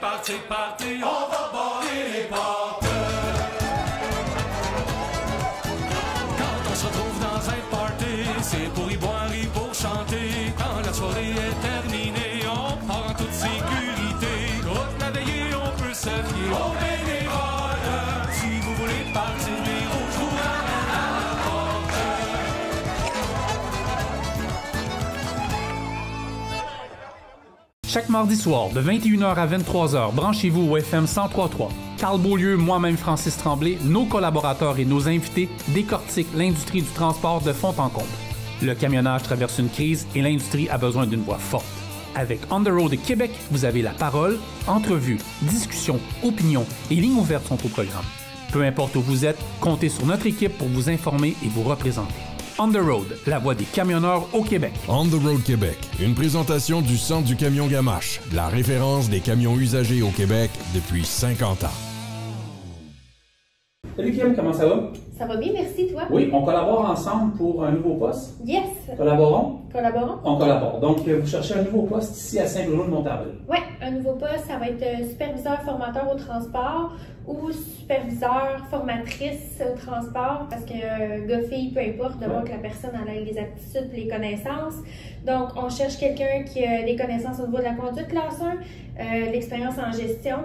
party, party, on va barrer les portes. Quand on se retrouve dans un party, c'est pour y boire et pour chanter. Quand la soirée est terminée, on part en toute sécurité. Toute la veillée, on peut se fier au bénévole. Si vous voulez partir les rouges, je vous ramène à la porte. Chaque mardi soir, de 21h à 23h, branchez-vous au FM 103.3. Carl Beaulieu, moi-même Francis Tremblay, nos collaborateurs et nos invités décortiquent l'industrie du transport de fond en comble. Le camionnage traverse une crise et l'industrie a besoin d'une voix forte. Avec On the Road Québec, vous avez la parole, entrevues, discussions, opinions et lignes ouvertes sont au programme. Peu importe où vous êtes, comptez sur notre équipe pour vous informer et vous représenter. On the Road, la voix des camionneurs au Québec. On the Road Québec, une présentation du Centre du camion Gamache, la référence des camions usagés au Québec depuis 50 ans. Salut Kim, comment ça va? Ça va bien, merci, toi? Oui, on collabore ensemble pour un nouveau poste. Yes! Collaborons? Collaborons? On collabore. Donc, vous cherchez un nouveau poste ici à Saint-Bruno-de-Montarville. Oui, un nouveau poste, ça va être superviseur formateur au transport ou superviseur formatrice au transport, parce que gars-fille, peu importe, de voir que la personne ait les aptitudes et les connaissances. Donc, on cherche quelqu'un qui a des connaissances au niveau de la conduite classe 1, l'expérience en gestion,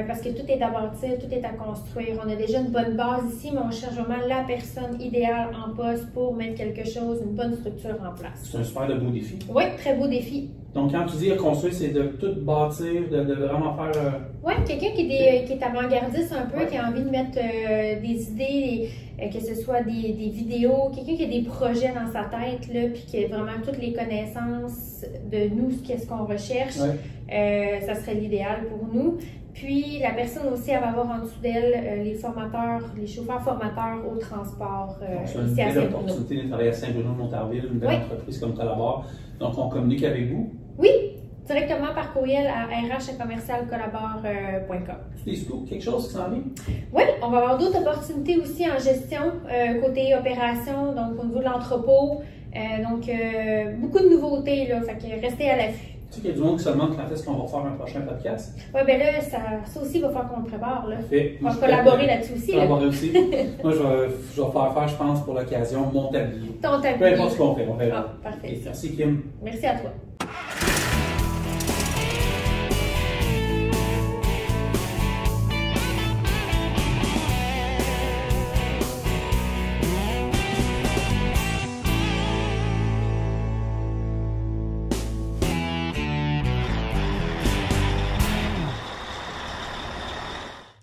parce que tout est à bâtir, tout est à construire. On a déjà une bonne base ici, mais on cherche vraiment la personne idéale en poste pour mettre quelque chose, une bonne structure en place. C'est un super de beau défi. Oui, très beau défi. Donc, quand tu dis construire, c'est de tout bâtir, de vraiment faire... Oui, quelqu'un qui est avant-gardiste un peu, qui a envie de mettre des idées, que ce soit des vidéos, quelqu'un qui a des projets dans sa tête, là, puis qui a vraiment toutes les connaissances de nous, qu'est-ce qu'on recherche. Ça serait l'idéal pour nous. Puis, la personne aussi, elle va avoir en dessous d'elle les formateurs, les chauffeurs formateurs au transport ici à Saint-Bruno. C'est une opportunité de travailler à Saint-Bruno-de-Montarville, une belle entreprise comme Collabore. Donc, on communique avec vous. Oui, directement par courriel à rh@commercialcollabore.com. Des scoops, quelque chose qui s'en vient? Oui, on va avoir d'autres opportunités aussi en gestion, côté opération, donc au niveau de l'entrepôt. Donc, beaucoup de nouveautés, là, fait que restez à l'affût. Tu sais qu'il y a du monde qui se demande quand est-ce qu'on va faire un prochain podcast? Oui, bien là, ça aussi, il va falloir qu'on le prépare. Là. On va collaborer là-dessus aussi. Collaborer aussi. Moi, je vais faire, je pense, pour l'occasion, mon tablier. Ton tablier. Peu importe ce qu'on fait, on verra. Ah, parfait. Okay, merci, Kim. Merci à toi.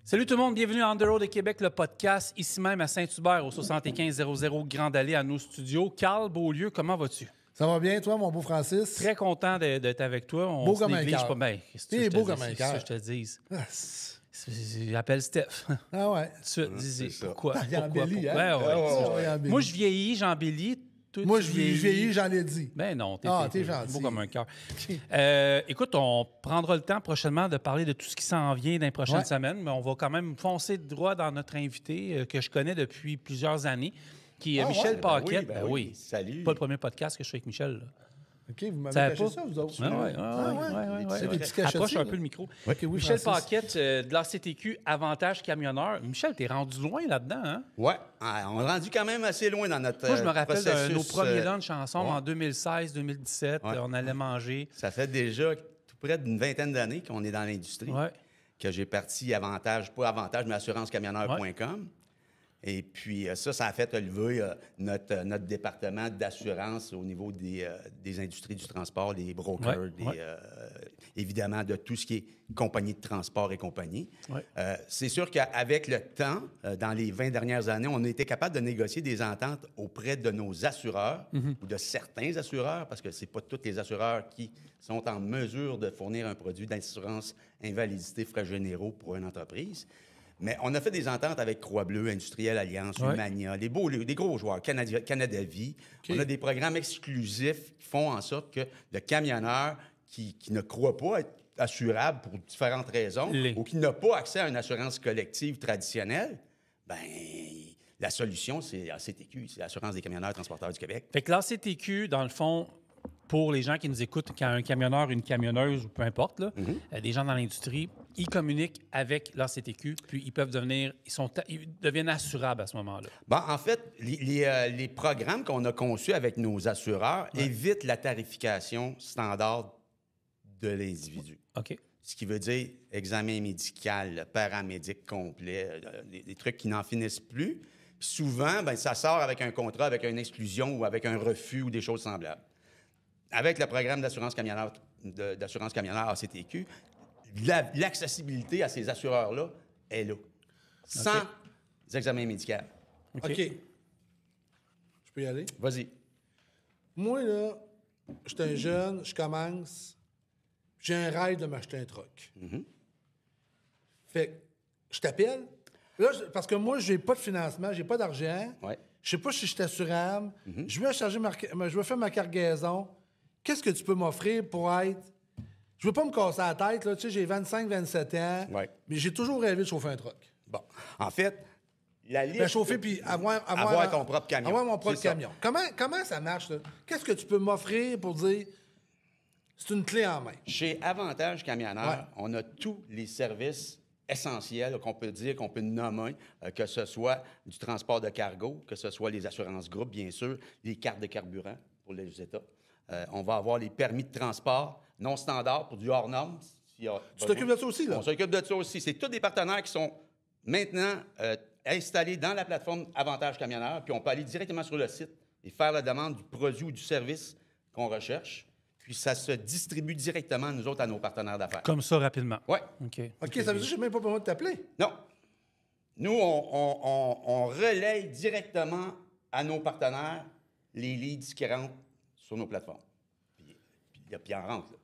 Salut tout le monde, bienvenue à On the Road de Québec, le podcast, ici même à Saint-Hubert, au 7500 Grande Allée, à nos studios. Carl Beaulieu, comment vas-tu? Ça va bien, toi, mon beau Francis? Très content d'être avec toi. On beau se comme un néglige cœur. pas bien. Il est beau comme un cœur. C'est ça que je te dise. J'appelle Steph. Ah ouais. Tu te dis, pourquoi? Il embellit, hein? Ouais, ouais. Ah ouais. Moi, je vieillis, j'embellis. Moi, je vieillis, j'en ai dit. Ben non, t'es gentil. beau comme un cœur. Écoute, on prendra le temps prochainement de parler de tout ce qui s'en vient dans les prochaines semaines, mais on va quand même foncer droit dans notre invité que je connais depuis plusieurs années, qui est Michel Paquette. Ben oui. Salut. Pas le premier podcast que je fais avec Michel. Là. OK, vous m'avez caché ça, vous autres? Oui. C'est des petits cachets. Approche un peu le micro. Okay, oui, Michel Francis. Paquette de l'ACTQ Avantage Camionneur. Michel, t'es rendu loin là-dedans, hein? Oui, on est rendu quand même assez loin dans notre Moi, je me rappelle de nos premiers lunchs lunchs ensemble en 2016-2017. On allait manger. Ça fait déjà tout près d'une vingtaine d'années qu'on est dans l'industrie. Que j'ai parti Avantage, pas Avantage, mais assuranceCamionneur.com. Et puis ça a fait lever notre département d'assurance au niveau des industries du transport, des brokers, évidemment de tout ce qui est compagnie de transport et compagnie. C'est sûr qu'avec le temps, dans les 20 dernières années, on a été capable de négocier des ententes auprès de nos assureurs ou de certains assureurs, parce que ce n'est pas tous les assureurs qui sont en mesure de fournir un produit d'assurance invalidité frais généraux pour une entreprise. Mais on a fait des ententes avec Croix-Bleu, Industriel Alliance, Humania, des gros joueurs, Canada Vie. On a des programmes exclusifs qui font en sorte que le camionneur qui ne croit pas être assurable pour différentes raisons ou qui n'a pas accès à une assurance collective traditionnelle, ben la solution, c'est l'ACTQ, c'est l'Assurance des camionneurs transporteurs du Québec. Fait que l'ACTQ, dans le fond, pour les gens qui nous écoutent, quand un camionneur, une camionneuse, ou peu importe, là, des gens dans l'industrie, ils communiquent avec l'ACTQ, puis ils peuvent devenir, ils deviennent assurables à ce moment-là. Bon, en fait, les programmes qu'on a conçus avec nos assureurs évitent la tarification standard de l'individu. OK. Ce qui veut dire examen médical, paramédic complet, des trucs qui n'en finissent plus. Puis souvent, ben, ça sort avec un contrat, avec une exclusion ou avec un refus ou des choses semblables. Avec le programme d'assurance camionneur ACTQ, l'accessibilité à ces assureurs-là est là, sans examen médical. OK. Je peux y aller? Vas-y. Moi, là, je suis un jeune, je commence, j'ai un rêve de m'acheter un truck. Fait que je t'appelle. Là, parce que moi, j'ai pas de financement, j'ai pas d'argent. Ouais. Je sais pas si je suis assurable. Je veux faire ma cargaison. Qu'est-ce que tu peux m'offrir pour être... Je veux pas me casser la tête, là. Tu sais, j'ai 25-27 ans, mais j'ai toujours rêvé de chauffer un truck. Bon. En fait, la liste... chauffer puis avoir ton propre camion. Avoir mon propre camion. Comment ça marche, là? Qu'est-ce que tu peux m'offrir pour dire... C'est une clé en main. Chez Avantage Camionneur, on a tous les services essentiels qu'on peut dire, qu'on peut nommer, que ce soit du transport de cargo, que ce soit les assurances groupes, bien sûr, les cartes de carburant pour les États. On va avoir les permis de transport non standards pour du hors-norme. Tu t'occupes de ça aussi, là? On s'occupe de ça aussi. C'est tous des partenaires qui sont maintenant installés dans la plateforme Avantage Camionneur, puis on peut aller directement sur le site et faire la demande du produit ou du service qu'on recherche. Puis ça se distribue directement, nous autres, à nos partenaires d'affaires. Comme ça, rapidement? Oui. OK, ça veut dire que je n'ai même pas besoin de t'appeler? Non. Nous, on relaye directement à nos partenaires les leads qui rentrent sur nos plateformes. Puis en rentre, là.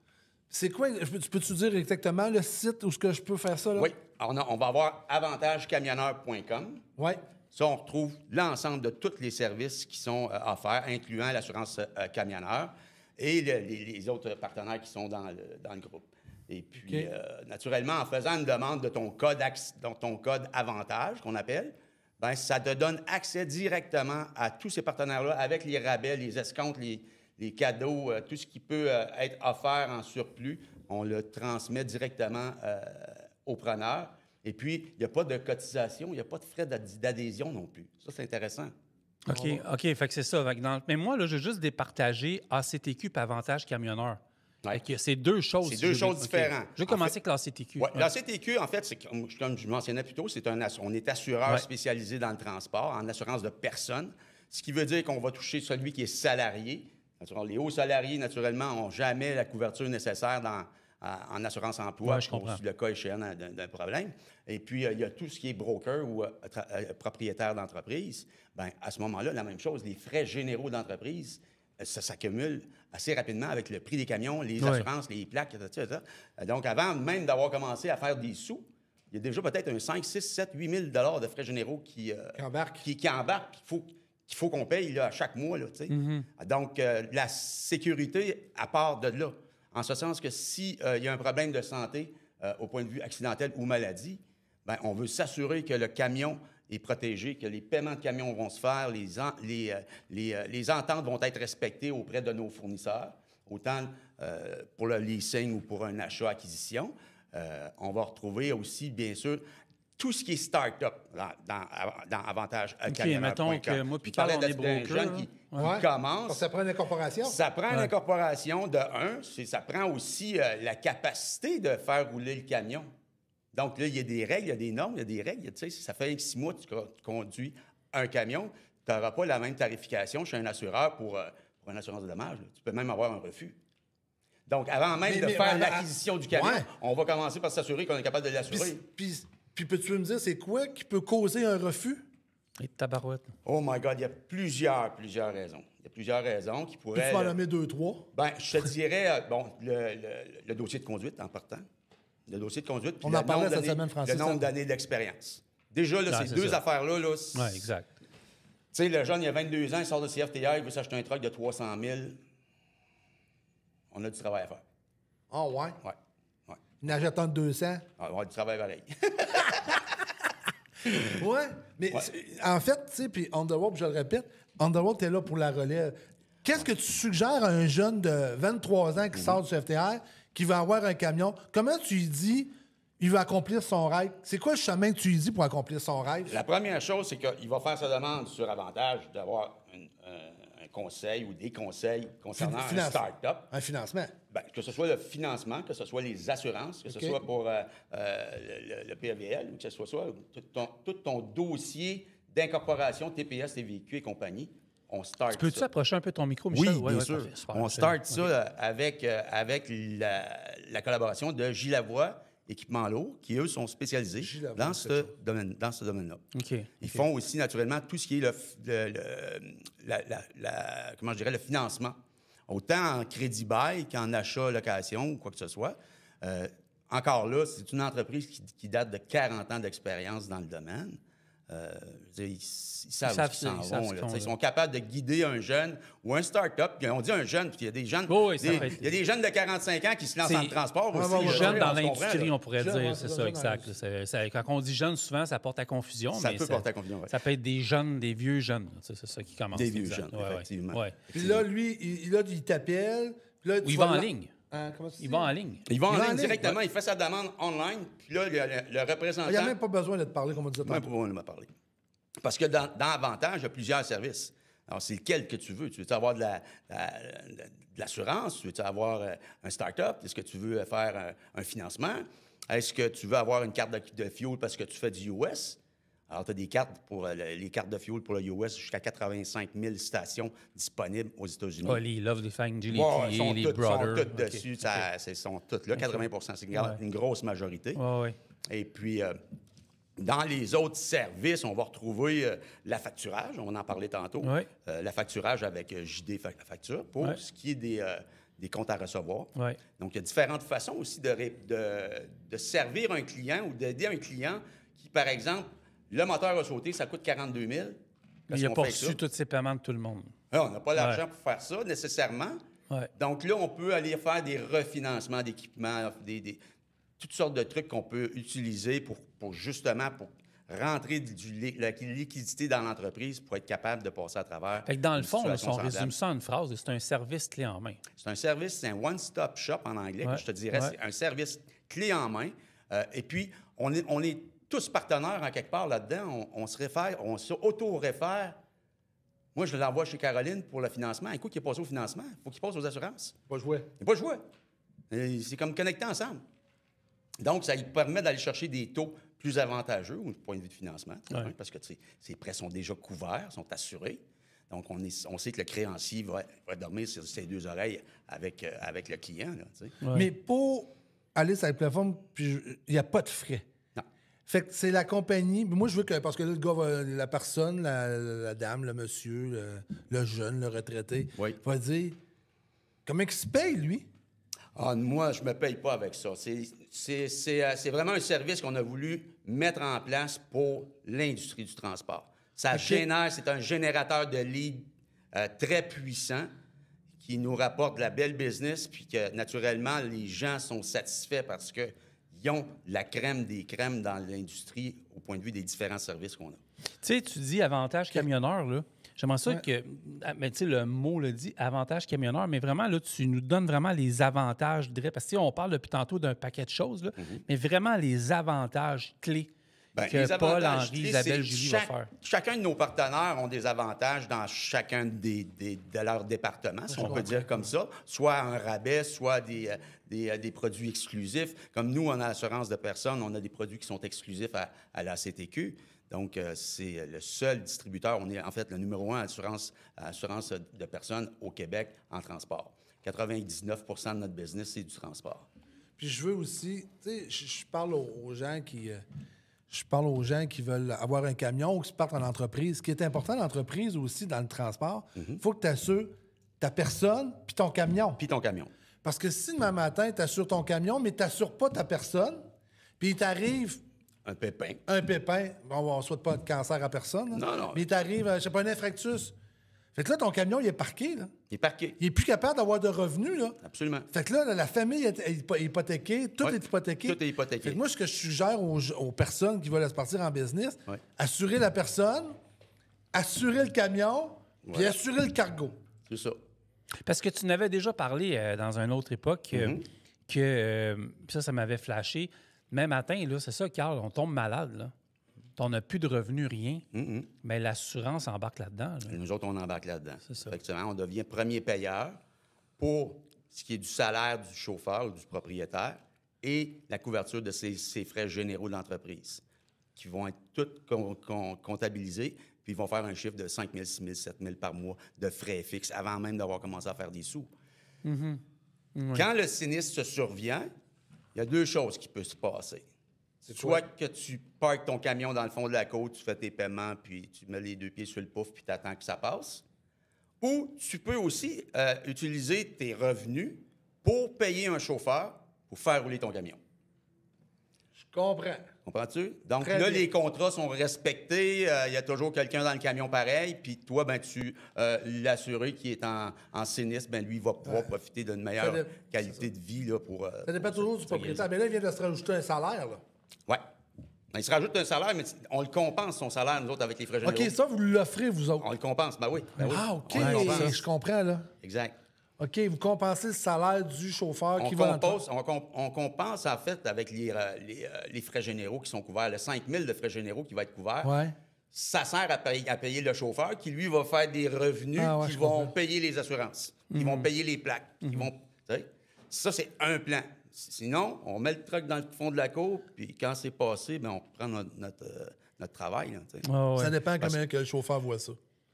C'est quoi? Peux-tu dire exactement le site où est-ce que je peux faire ça? Là? Oui. Alors, on va avoir avantagecamionneur.com. Oui. Ça, on retrouve l'ensemble de tous les services qui sont offerts, incluant l'assurance camionneur et les autres partenaires qui sont dans le groupe. Et puis, naturellement, en faisant une demande de ton code avantage, qu'on appelle, bien, ça te donne accès directement à tous ces partenaires-là avec les rabais, les escomptes, les cadeaux, tout ce qui peut être offert en surplus. On le transmet directement au preneur. Et puis, il n'y a pas de cotisation, il n'y a pas de frais d'adhésion non plus. Ça, c'est intéressant. OK. Fait que c'est ça. Mais moi, là, je veux juste départager ACTQ et Avantage Camionneur. Ouais. C'est deux choses. C'est deux choses différentes. Je vais commencer avec l'ACTQ. Oui, l'ACTQ, en fait, comme je mentionnais plus tôt, on est assureur spécialisé dans le transport, en assurance de personnes, ce qui veut dire qu'on va toucher celui qui est salarié. Les hauts salariés, naturellement, n'ont jamais la couverture nécessaire en assurance emploi pour le cas échéant d'un problème. Et puis, il y a tout ce qui est broker ou propriétaire d'entreprise. Bien, à ce moment-là, la même chose, les frais généraux d'entreprise, ça s'accumule assez rapidement avec le prix des camions, les assurances, les plaques, etc. Donc, avant même d'avoir commencé à faire des sous, il y a déjà peut-être un 5, 6, 7, 8 000 $ de frais généraux qui embarquent, qu'il faut qu'on paye là, à chaque mois. Là, Donc, la sécurité, à part de là, en ce sens que s'il y a un problème de santé au point de vue accidentel ou maladie, bien, on veut s'assurer que le camion est protégé, que les paiements de camions vont se faire, les ententes vont être respectées auprès de nos fournisseurs, autant pour le leasing ou pour un achat-acquisition. On va retrouver aussi, bien sûr, tout ce qui est start-up dans Avantage Camionneur.com. Mettons que moi, puis Carl, on est broker. Jeunes qui commencent. Ça prend une incorporation? Ça prend une incorporation de un. Ça prend aussi la capacité de faire rouler le camion. Donc là, il y a des règles, il y a des normes, il y a des règles. Tu sais, si ça fait 6 mois que tu conduis un camion, tu n'auras pas la même tarification chez un assureur pour une assurance de dommages. Tu peux même avoir un refus. Donc, avant même de faire l'acquisition du camion, on va commencer par s'assurer qu'on est capable de l'assurer. Puis peux-tu me dire, c'est quoi qui peut causer un refus? Et tabarouette. Oh my God, il y a plusieurs raisons. Il y a plusieurs raisons qui pourraient... Tu vas en nommer 2, 3? Bien, je te dirais, le dossier de conduite en partant. Le dossier de conduite, puis on en parlait cette semaine, Francis. Le nombre d'années d'expérience. Déjà, là, ces deux affaires-là... Oui, exact. Tu sais, le jeune, il a 22 ans, il sort de CFTR, il veut s'acheter un truck de 300 000. On a du travail à faire. Ah, ouais? Oui. Une achètant de 200? Ah, on a du travail pareil. Oui, mais en fait, tu sais, puis Underworld, je le répète, Underworld, t'es là pour la relève. Qu'est-ce que tu suggères à un jeune de 23 ans qui sort du FTR, qui va avoir un camion? Comment tu lui dis il va accomplir son rêve? C'est quoi le chemin que tu lui dis pour accomplir son rêve? La première chose, c'est qu'il va faire sa demande sur Avantage d'avoir un conseil ou des conseils concernant un start-up. Un financement. Bien, que ce soit le financement, que ce soit les assurances, que ce soit pour le PEVL, ou que ce soit tout ton dossier d'incorporation, TPS, TVQ et compagnie. On start ça. Peux-tu approcher un peu ton micro, Michel? Oui, bien sûr. Parfait, super, on start ça avec la collaboration de Gilavoie Équipement Lourd, qui, eux, sont spécialisés dans ce domaine-là. Okay. Ils font aussi, naturellement, tout ce qui est le financement. Autant en crédit bail qu'en achat, location ou quoi que ce soit. Encore là, c'est une entreprise qui date de 40 ans d'expérience dans le domaine. Ils savent où ils s'en vont. Ils sont capables de guider un jeune ou un start-up. On dit un jeune, parce qu'il y a des jeunes, il y a des jeunes de 45 ans qui se lancent dans le transport aussi. Jeune dans l'industrie, on pourrait dire. C'est ça, exact. Quand on dit jeune, souvent, ça porte à confusion. Ça peut porter à confusion, oui. Ça peut être des jeunes, des vieux jeunes. C'est ça qui commence. Des vieux jeunes, effectivement. Puis là, lui, il t'appelle. Il va en ligne. Il va en ligne. Il va en ligne directement. Il fait sa demande online. Puis là, le représentant... Il n'y a même pas besoin de te parler, comme on disait tantôt. Même pas besoin de me parler. Parce que dans Avantage, il y a plusieurs services. Alors, c'est lequel que tu veux? Tu veux avoir de l'assurance? Tu veux avoir un start-up? Est-ce que tu veux faire un financement? Est-ce que tu veux avoir une carte de fuel parce que tu fais du US? Alors, tu as des cartes pour les cartes de fuel pour le US, jusqu'à 85 000 stations disponibles aux États-Unis. Les Love, les Fang, les Brothers. Brothers. Ils sont tous dessus. Ils sont tous là, 80 c'est une grosse majorité. Et puis, dans les autres services, on va retrouver l'affacturage. On en parlait tantôt. L'affacturage avec JD Facture pour ce qui est des comptes à recevoir. Donc, il y a différentes façons aussi de servir un client ou d'aider un client qui, par exemple, le moteur a sauté, ça coûte 42 000. Il n'a pas reçu tous ses paiements de tout le monde. Alors, on n'a pas l'argent pour faire ça, nécessairement. Donc là, on peut aller faire des refinancements d'équipements, toutes sortes de trucs qu'on peut utiliser pour rentrer la liquidité dans l'entreprise pour être capable de passer à travers. Fait que dans le fond, là, si on résume ça en une phrase, c'est un service clé en main. C'est un service, c'est un one-stop shop en anglais, que je te dirais. C'est un service clé en main. Et puis, on est tous partenaires en quelque part là-dedans. On s'auto-réfère. Moi, je l'envoie chez Caroline pour le financement. Un coup qu'il est passé au financement, il faut qu'il passe aux assurances. Pas joué. Il n'est pas joué. C'est comme connecté ensemble. Donc, ça lui permet d'aller chercher des taux plus avantageux au point de vue de financement, parce que ses prêts sont déjà couverts, sont assurés. Donc, on sait que le créancier va dormir sur ses deux oreilles avec le client. Là, Mais pour aller sur la plateforme, il n'y a pas de frais. Non. Fait que c'est la compagnie. Moi, je veux que. Parce que là, le gars, la personne, la dame, le monsieur, le jeune, le retraité, va dire comment il se paye, lui? Moi, je ne me paye pas avec ça. C'est vraiment un service qu'on a voulu mettre en place pour l'industrie du transport. Ça génère, c'est un générateur de leads très puissant qui nous rapporte de la belle business, puis que, naturellement, les gens sont satisfaits parce qu'ils ont la crème des crèmes dans l'industrie au point de vue des différents services qu'on a. Tu sais, tu dis avantage camionneur, là. J'aimerais ça que, mais tu sais, le mot le dit, avantage camionneur, mais vraiment, là, tu nous donnes vraiment les avantages, je dirais, parce que on parle depuis tantôt d'un paquet de choses, là, mais vraiment les avantages clés que Paul, Henri, Isabelle, Julie va faire. Chacun de nos partenaires ont des avantages dans chacun de leurs départements, si on peut dire comme ça, soit un rabais, soit des produits exclusifs. Comme nous, en assurance de personnes, on a des produits qui sont exclusifs à la CTQ. Donc, c'est le seul distributeur. On est en fait le numéro 1 assurance de personnes au Québec en transport. 99 % de notre business, c'est du transport. Puis je veux aussi, tu sais, je parle aux gens qui... Je parle aux gens qui veulent avoir un camion ou qui partent en entreprise. Ce qui est important dans l'entreprise aussi, dans le transport, il faut que tu assures ta personne puis ton camion. Puis ton camion. Parce que si demain matin, tu assures ton camion, mais tu n'assures pas ta personne, puis il t'arrive... Un pépin. Bon, on ne souhaite pas de cancer à personne. Là. Non. Mais il t'arrive, je sais pas, un infarctus. Fait que là, ton camion, il est parqué. Là. Il est parqué. Il n'est plus capable d'avoir de revenus. Là. Absolument. Fait que là, la famille est hypothéquée. Tout est hypothéqué. Tout est hypothéqué. Fait que moi, ce que je suggère aux personnes qui veulent se partir en business, assurer la personne, assurer le camion, puis assurer le cargo. C'est ça. Parce que tu n'avais déjà parlé dans une autre époque que ça m'avait flashé. Même matin, là, c'est ça, Carl, on tombe malade, là. On n'a plus de revenus, rien. Mais l'assurance embarque là-dedans. Là. Et nous autres, on embarque là-dedans. C'est ça. Effectivement, on devient premier payeur pour ce qui est du salaire du chauffeur ou du propriétaire et la couverture de ses frais généraux de l'entreprise, qui vont être tous comptabilisés, puis ils vont faire un chiffre de 5 000, 6 000, 7 000 par mois de frais fixes avant même d'avoir commencé à faire des sous. Quand le sinistre survient, il y a deux choses qui peuvent se passer. Soit que tu parques ton camion dans le fond de la côte, tu fais tes paiements, puis tu mets les deux pieds sur le pouf, puis tu attends que ça passe. Ou tu peux aussi utiliser tes revenus pour payer un chauffeur pour faire rouler ton camion. Je comprends. Comprends-tu? Donc Très là, bien. les contrats sont respectés. Il y a toujours quelqu'un dans le camion pareil. Puis toi, l'assuré qui est en sinistre, lui, va pouvoir profiter d'une meilleure qualité de vie là, pour... Ça dépend toujours du propriétaire. Mais là, il vient de se rajouter un salaire, là. Oui. Il se rajoute un salaire, mais on le compense, son salaire, nous autres, avec les frais généraux. OK, ça, vous l'offrez, vous autres. On le compense, oui. Ben oui. Ah, OK. On le compense. Je comprends, là. Exact. OK, vous compensez le salaire du chauffeur On qui va... compense, en fait, avec les frais généraux qui sont couverts. Le 5 000 de frais généraux qui va être couvert. Ouais. Ça sert à payer le chauffeur qui, lui, va faire des revenus qui je vont comprends. payer les assurances, qui vont payer les plaques. Qui vont, tu sais. Ça, c'est un plan. Sinon, on met le truck dans le fond de la cour, puis quand c'est passé, on reprend notre travail. Là, tu sais. Ça dépend comment que le chauffeur voit ça.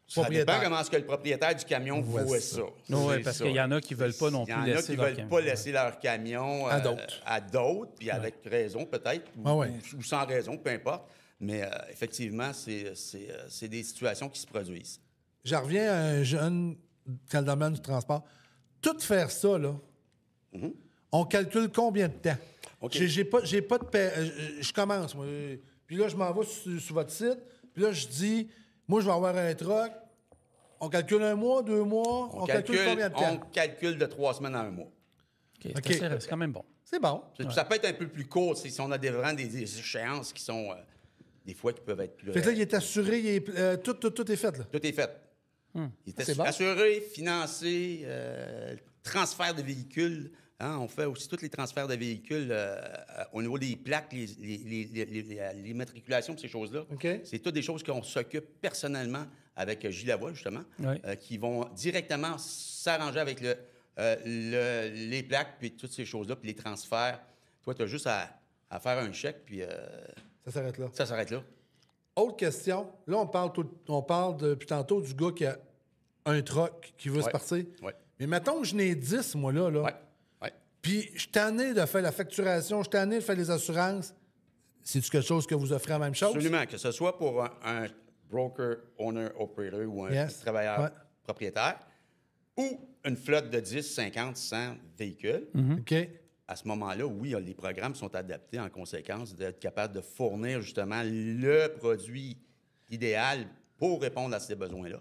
Ça dépend comment est-ce que le propriétaire du camion voit ça. Oui, parce qu'il y en a qui ne veulent pas non plus laisser Il y en a qui ne veulent pas laisser leur camion à d'autres. Puis avec raison peut-être, ou sans raison, peu importe. Mais effectivement, c'est des situations qui se produisent. Je reviens à un jeune dans le domaine du transport. Tout faire ça, là, on calcule combien de temps? OK. J'ai pas de je commence, moi. Puis là, je m'en vais sur votre site. Puis là, je dis, moi, je vais avoir un truck. On calcule 1 mois, 2 mois. On calcule combien de temps? On calcule de 3 semaines à 1 mois. OK, OK. c'est quand même bon. C'est bon. Ça peut être un peu plus court si on a vraiment des échéances qui sont, des fois, qui peuvent être plus... Fait que là, il est assuré, tout est fait, là. Tout est fait. Il est bon. assuré, financé, transfert de véhicules. Hein, on fait aussi tous les transferts de véhicules au niveau des plaques, les matriculations, ces choses-là. OK. C'est toutes des choses qu'on s'occupe personnellement avec Gilles Lavoie, justement, Oui. qui vont directement s'arranger avec les plaques, puis toutes ces choses-là, puis les transferts. Toi, tu as juste à faire un chèque, puis Ça s'arrête là. ça s'arrête là. Autre question. Là, on parle depuis tantôt du gars qui a un truck qui veut se partir. Ouais. Mais mettons que je n'ai 10, moi, là. Oui. Puis, je suis tanné de faire la facturation, je suis tanné de faire les assurances. C'est-tu quelque chose que vous offrez la même chose? Absolument, que ce soit pour un broker, owner, operator ou un travailleur propriétaire ou une flotte de 10, 50, 100 véhicules. OK. À ce moment-là, oui, les programmes sont adaptés en conséquence d'être capables de fournir justement le produit idéal pour répondre à ces besoins-là.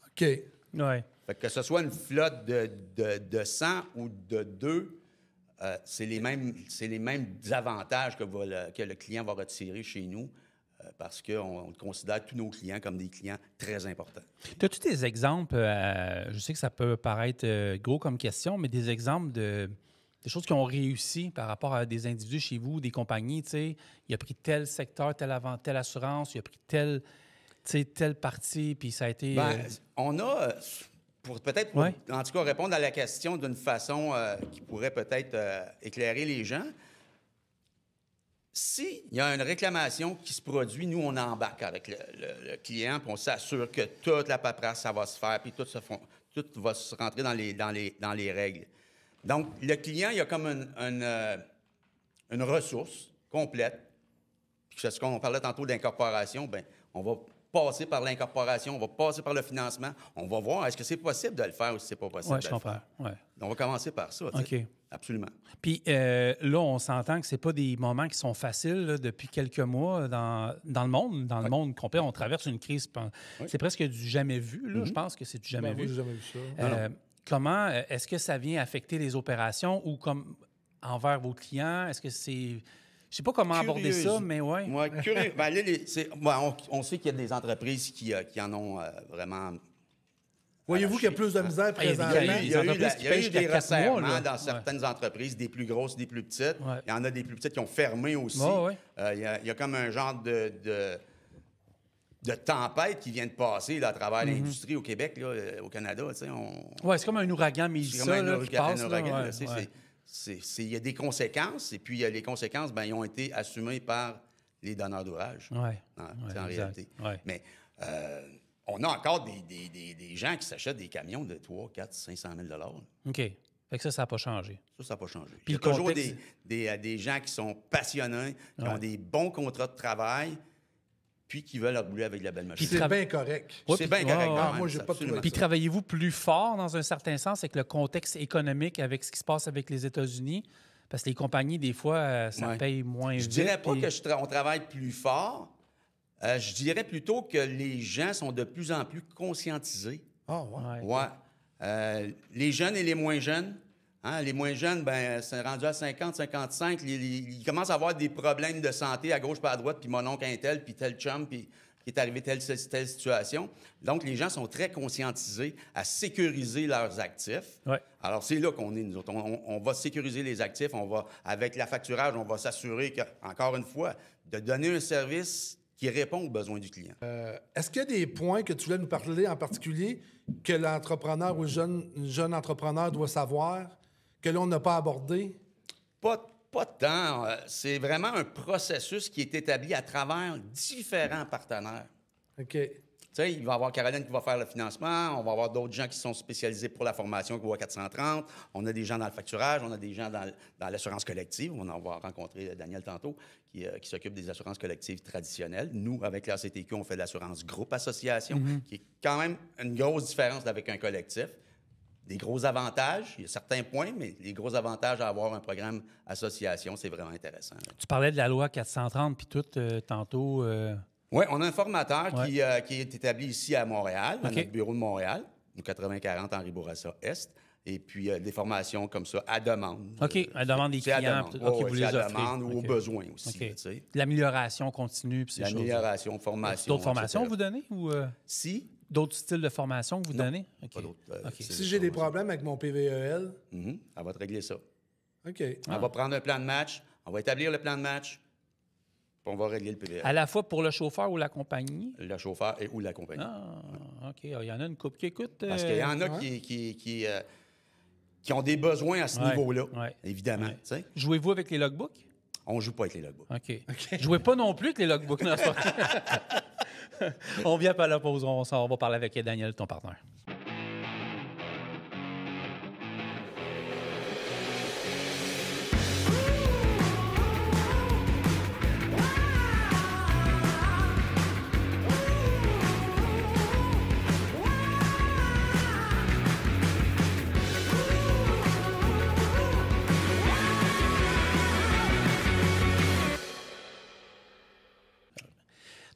OK. Oui. Fait que ce soit une flotte de 100 ou de 2, c'est les mêmes avantages que le client va retirer chez nous parce qu'on considère tous nos clients comme des clients très importants. As-tu des exemples, je sais que ça peut paraître gros comme question, mais des exemples des choses qui ont réussi par rapport à des individus chez vous, des compagnies, tu sais, il a pris tel secteur, telle assurance, il a pris telle partie, puis ça a été... On a... Peut-être, en tout cas, répondre à la question d'une façon qui pourrait peut-être éclairer les gens. S'il y a une réclamation qui se produit, nous, on embarque avec le client, puis on s'assure que toute la paperasse, ça va se faire, puis tout va se rentrer dans les règles. Donc, le client, il y a comme une ressource complète. Puis, c'est ce qu'on parlait tantôt d'incorporation, bien, on va passer par l'incorporation, on va passer par le financement. On va voir, est-ce que c'est possible de le faire ou si c'est pas possible de le faire. Ouais. On va commencer par ça. OK. Absolument. Puis là, on s'entend que c'est pas des moments qui sont faciles là, depuis quelques mois dans le monde. Dans le monde complet, on traverse une crise. C'est presque du jamais vu. Là. Je pense que c'est du jamais vu. Moi, j'ai jamais vu ça. Comment est-ce que ça vient affecter les opérations ou comme envers vos clients? Est-ce que c'est... Je sais pas comment aborder ça, mais oui. Moi, curieux. On sait qu'il y a des entreprises qui en ont vraiment Voyez-vous qu'il y a plus de misère présentement? Il y a eu des resserrements dans ouais. certaines entreprises, des plus grosses, des plus petites. Ouais. Il y en a des plus petites qui ont fermé aussi. Ouais, ouais. Il y a comme un genre de tempête qui vient de passer là, à travers l'industrie au Québec, là, au Canada. Oui, c'est comme un ouragan Mélissa là, qui passe. Ouragan, là, il y a des conséquences, et puis les conséquences, ils ont été assumées par les donneurs d'ouvrage, en réalité. Ouais. Mais on a encore des gens qui s'achètent des camions de 3, 4, 500 000 $. OK. Fait que ça n'a pas changé. Ça n'a pas changé. Puis il y a toujours contexte... des gens qui sont passionnés, qui ont des bons contrats de travail, puis qui veulent rouler avec de la belle machine. Puis c'est bien correct. C'est bien correct. Moi, j'ai pas de trouvé. Puis travaillez-vous plus fort, dans un certain sens, avec le contexte économique, avec ce qui se passe avec les États-Unis? Parce que les compagnies, des fois, ça paye moins vite. Je dirais pas qu'on travaille plus fort. Je dirais plutôt que les gens sont de plus en plus conscientisés. Ah, ouais. Ouais. Les jeunes et les moins jeunes. Hein, les moins jeunes, c'est rendu à 50, 55. Ils commencent à avoir des problèmes de santé à gauche pas à droite, puis mon oncle un tel, puis tel chum, puis qui est arrivé telle situation. Donc, les gens sont très conscientisés à sécuriser leurs actifs. Ouais. Alors, c'est là qu'on est, nous autres. On va sécuriser les actifs. Avec la facturage, on va s'assurer encore une fois, de donner un service qui répond aux besoins du client. Est-ce qu'il y a des points que tu voulais nous parler en particulier que l'entrepreneur ou le jeune entrepreneur doit savoir, que là, on n'a pas abordé? Pas tant. C'est vraiment un processus qui est établi à travers différents partenaires. OK. Tu sais, il va y avoir Caroline qui va faire le financement, on va avoir d'autres gens qui sont spécialisés pour la formation qui vont à 430, on a des gens dans le facturage, on a des gens dans l'assurance collective, on en va rencontrer Daniel tantôt, qui s'occupe des assurances collectives traditionnelles. Nous, avec la CTQ, on fait de l'assurance groupe association, qui est quand même une grosse différence avec un collectif. Des gros avantages, il y a certains points, mais les gros avantages à avoir un programme association, c'est vraiment intéressant. Là. Tu parlais de la loi 430 puis tout tantôt. Oui, on a un formateur qui est établi ici à Montréal, à notre bureau de Montréal, au 8040 Henri Bourassa Est. Et puis, des formations comme ça, à demande. OK, à demande des clients. Vous les offrez. À demande ou aux besoins aussi. Okay. L'amélioration continue. L'amélioration, formation. D'autres formations vous donnez? Ou, Si. D'autres styles de formation que vous donnez? Pas d'autres. Si j'ai des problèmes avec mon PVEL... Elle va te régler ça. OK. Elle va prendre un plan de match, on va établir le plan de match, puis on va régler le PVEL. À la fois pour le chauffeur ou la compagnie? Le chauffeur ou la compagnie. Ah, OK. Il y en a une couple qui écoute. Parce qu'il y en a qui ont des besoins à ce niveau-là, évidemment. Ouais. Jouez-vous avec les logbooks? On ne joue pas avec les logbooks. OK. Jouez pas non plus avec les logbooks. Non, on vient pas à la pause. On va parler avec Daniel, ton partenaire.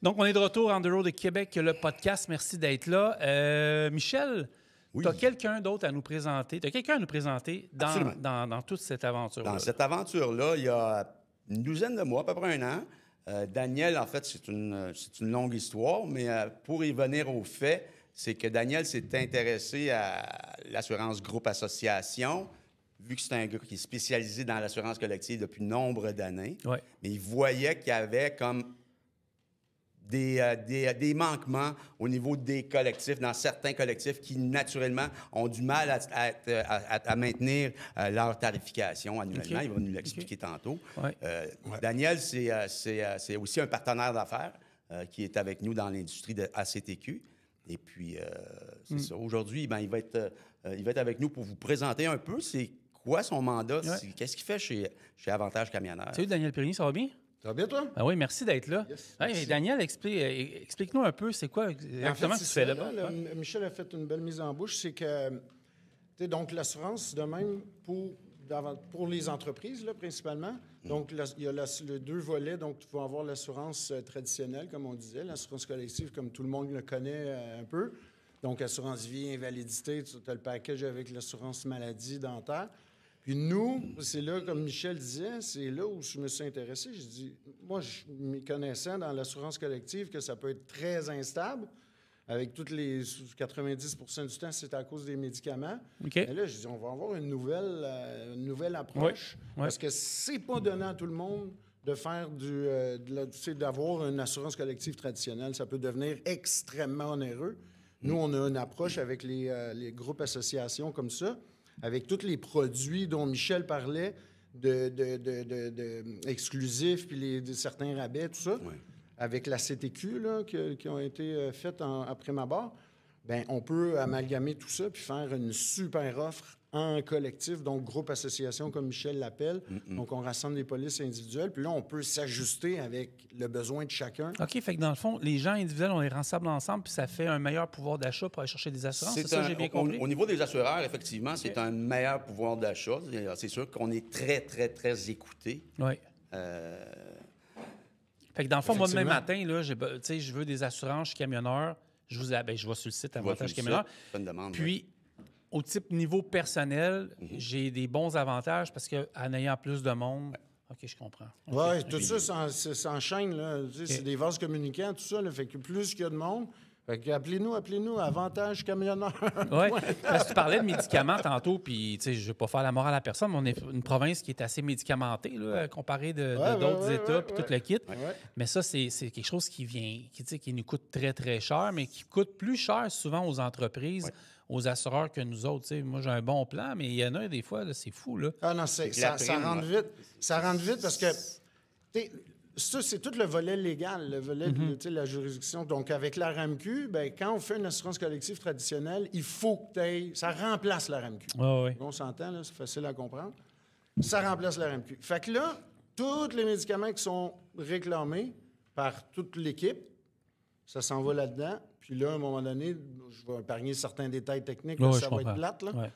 Donc, on est de retour en The Road de Québec, le podcast. Merci d'être là. Michel, tu as quelqu'un d'autre à nous présenter. Tu as quelqu'un à nous présenter dans toute cette aventure-là. Dans cette aventure-là, il y a une douzaine de mois, à peu près un an. Daniel, en fait, c'est une longue histoire, mais pour y venir au fait, c'est que Daniel s'est intéressé à l'assurance groupe association, vu que c'est un gars qui est spécialisé dans l'assurance collective depuis nombre d'années. Ouais. Mais il voyait qu'il y avait comme des manquements au niveau des collectifs, dans certains collectifs qui, naturellement, ont du mal à maintenir leur tarification annuellement. Okay. Il va nous l'expliquer tantôt. Ouais. Daniel, c'est aussi un partenaire d'affaires qui est avec nous dans l'industrie de ACTQ. Et puis, c'est ça. Aujourd'hui, il va être avec nous pour vous présenter un peu c'est quoi son mandat, qu'est-ce qu'il fait chez Avantage Camionneur. Salut, Daniel Périgny, ça va bien? Ça va bien, toi? Ah oui, merci d'être là. Yes, hey, Daniel, explique-nous un peu, c'est quoi exactement que tu fais là-bas? Michel a fait une belle mise en bouche. C'est que, donc, l'assurance, de même, pour les entreprises, là, principalement. Donc, il y a les deux volets. Donc, tu vas avoir l'assurance traditionnelle, comme on disait, l'assurance collective, comme tout le monde le connaît un peu. Donc, assurance vie, invalidité, tu as le package avec l'assurance maladie dentaire. Puis nous, c'est là, comme Michel disait, c'est là où je me suis intéressé. Je dis, moi, je m'y connaissais dans l'assurance collective que ça peut être très instable. avec toutes les 90% du temps, c'est à cause des médicaments. OK. Mais là, je dis, on va avoir une nouvelle approche. Oui. Parce que c'est pas donné à tout le monde de faire d'avoir une assurance collective traditionnelle. Ça peut devenir extrêmement onéreux. Nous, on a une approche avec les groupes associations comme ça, avec tous les produits dont Michel parlait, exclusifs, puis certains rabais, tout ça, avec la CTQ là, qui ont été faites après ma barre. Bien, on peut amalgamer tout ça puis faire une super offre en collectif, donc groupe association, comme Michel l'appelle. Donc, on rassemble des polices individuelles. Puis là, on peut s'ajuster avec le besoin de chacun. OK, fait que dans le fond, les gens individuels, on les rassemble ensemble, puis ça fait un meilleur pouvoir d'achat pour aller chercher des assurances. C'est ça, j'ai bien compris? Au niveau des assureurs, effectivement, c'est un meilleur pouvoir d'achat. C'est sûr qu'on est très, très, très écouté. Oui. Fait que dans le fond, moi, demain matin, là, je veux des assurances, je suis camionneur. Je vais sur le site Avantage Camionneur. Puis, au type niveau personnel, j'ai des bons avantages parce qu'en ayant plus de monde... OK, je comprends. Oui, tout ça s'enchaîne. C'est des vases communicants, tout ça. Là, fait que plus qu'il y a de monde... Fait que appelez-nous, Avantage Camionneur. Oui, parce que tu parlais de médicaments tantôt, puis je ne veux pas faire la morale à personne, mais on est une province qui est assez médicamentée, là, comparée d'autres États, puis tout le kit. Mais ça, c'est quelque chose qui nous coûte très, très cher, mais qui coûte plus cher souvent aux entreprises, aux assureurs que nous autres. T'sais. Moi, j'ai un bon plan, mais il y en a des fois, là, c'est fou. Là. Ah non, ça rentre vite. Ça rentre vite parce que... Ça, c'est tout le volet légal, le volet de la juridiction. Donc, avec la RAMQ, ben, quand on fait une assurance collective traditionnelle, il faut que tu ailles... Ça remplace la RAMQ. On s'entend, là, c'est facile à comprendre. Ça remplace la RAMQ. Fait que là, tous les médicaments qui sont réclamés par toute l'équipe, ça s'en va là-dedans. Puis là, à un moment donné, je vais épargner certains détails techniques, là, ça va être plate, là.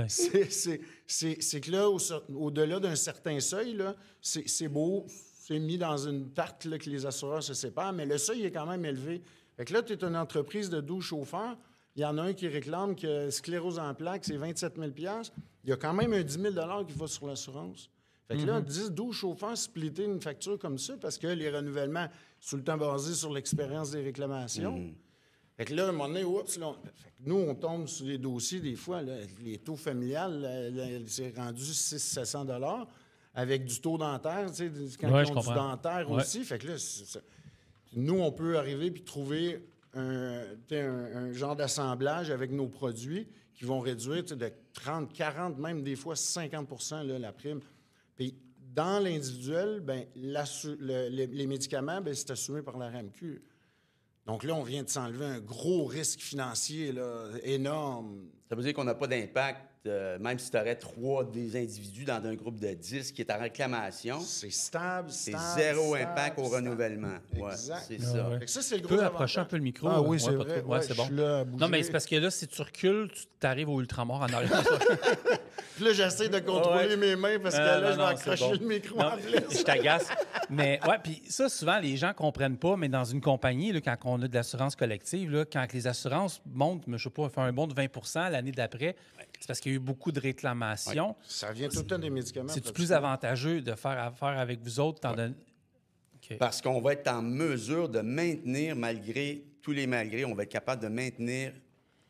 C'est que là, au-delà d'un certain seuil, là, c'est beau... C'est mis dans une tarte là, que les assureurs se séparent, mais le seuil est quand même élevé. Fait que là, tu es une entreprise de 12 chauffeurs. Il y en a un qui réclame que sclérose en plaques, c'est 27 000 $. Il y a quand même un 10 000 qui va sur l'assurance. Fait que là, 12 chauffeurs splitter une facture comme ça parce que les renouvellements sont tout le temps basés sur l'expérience des réclamations. Fait que là, à un moment donné, nous, on tombe sur les dossiers des fois. Là, les taux familiales, c'est rendu 600-700 $. Avec du taux dentaire, tu sais, quand ils ont du dentaire aussi. Fait que là, nous, on peut arriver puis trouver un genre d'assemblage avec nos produits qui vont réduire de 30, 40, même des fois 50 % là, la prime. Puis dans l'individuel, ben, les médicaments, ben, c'est assumé par la RAMQ. Donc là, on vient de s'enlever un gros risque financier là, énorme. Ça veut dire qu'on n'a pas d'impact, même si tu aurais 3 des individus dans un groupe de 10 qui est en réclamation. C'est stable. C'est zéro impact au renouvellement. Exact. C'est ça. Fait que ça, c'est le Tu gros peux avantage. approcher un peu le micro. Ah oui, c'est vrai. C'est bon. Là, non, mais c'est parce que là, si tu recules, tu arrives au ultramar en arrière. Puis là, j'essaie de contrôler mes mains parce que là, je vais accrocher le micro en plus. Je t'agace. Mais ouais, puis ça, souvent, les gens ne comprennent pas, mais dans une compagnie, là, quand on a de l'assurance collective, là, quand les assurances montent, je ne sais pas, faire un bond de 20 % l'année d'après, c'est parce qu'il y a eu beaucoup de réclamations. Ouais. Ça vient tout le temps des médicaments. C'est plus avantageux de faire affaire avec vous autres, Parce qu'on va être en mesure de maintenir, malgré tous les malgrés, on va être capable de maintenir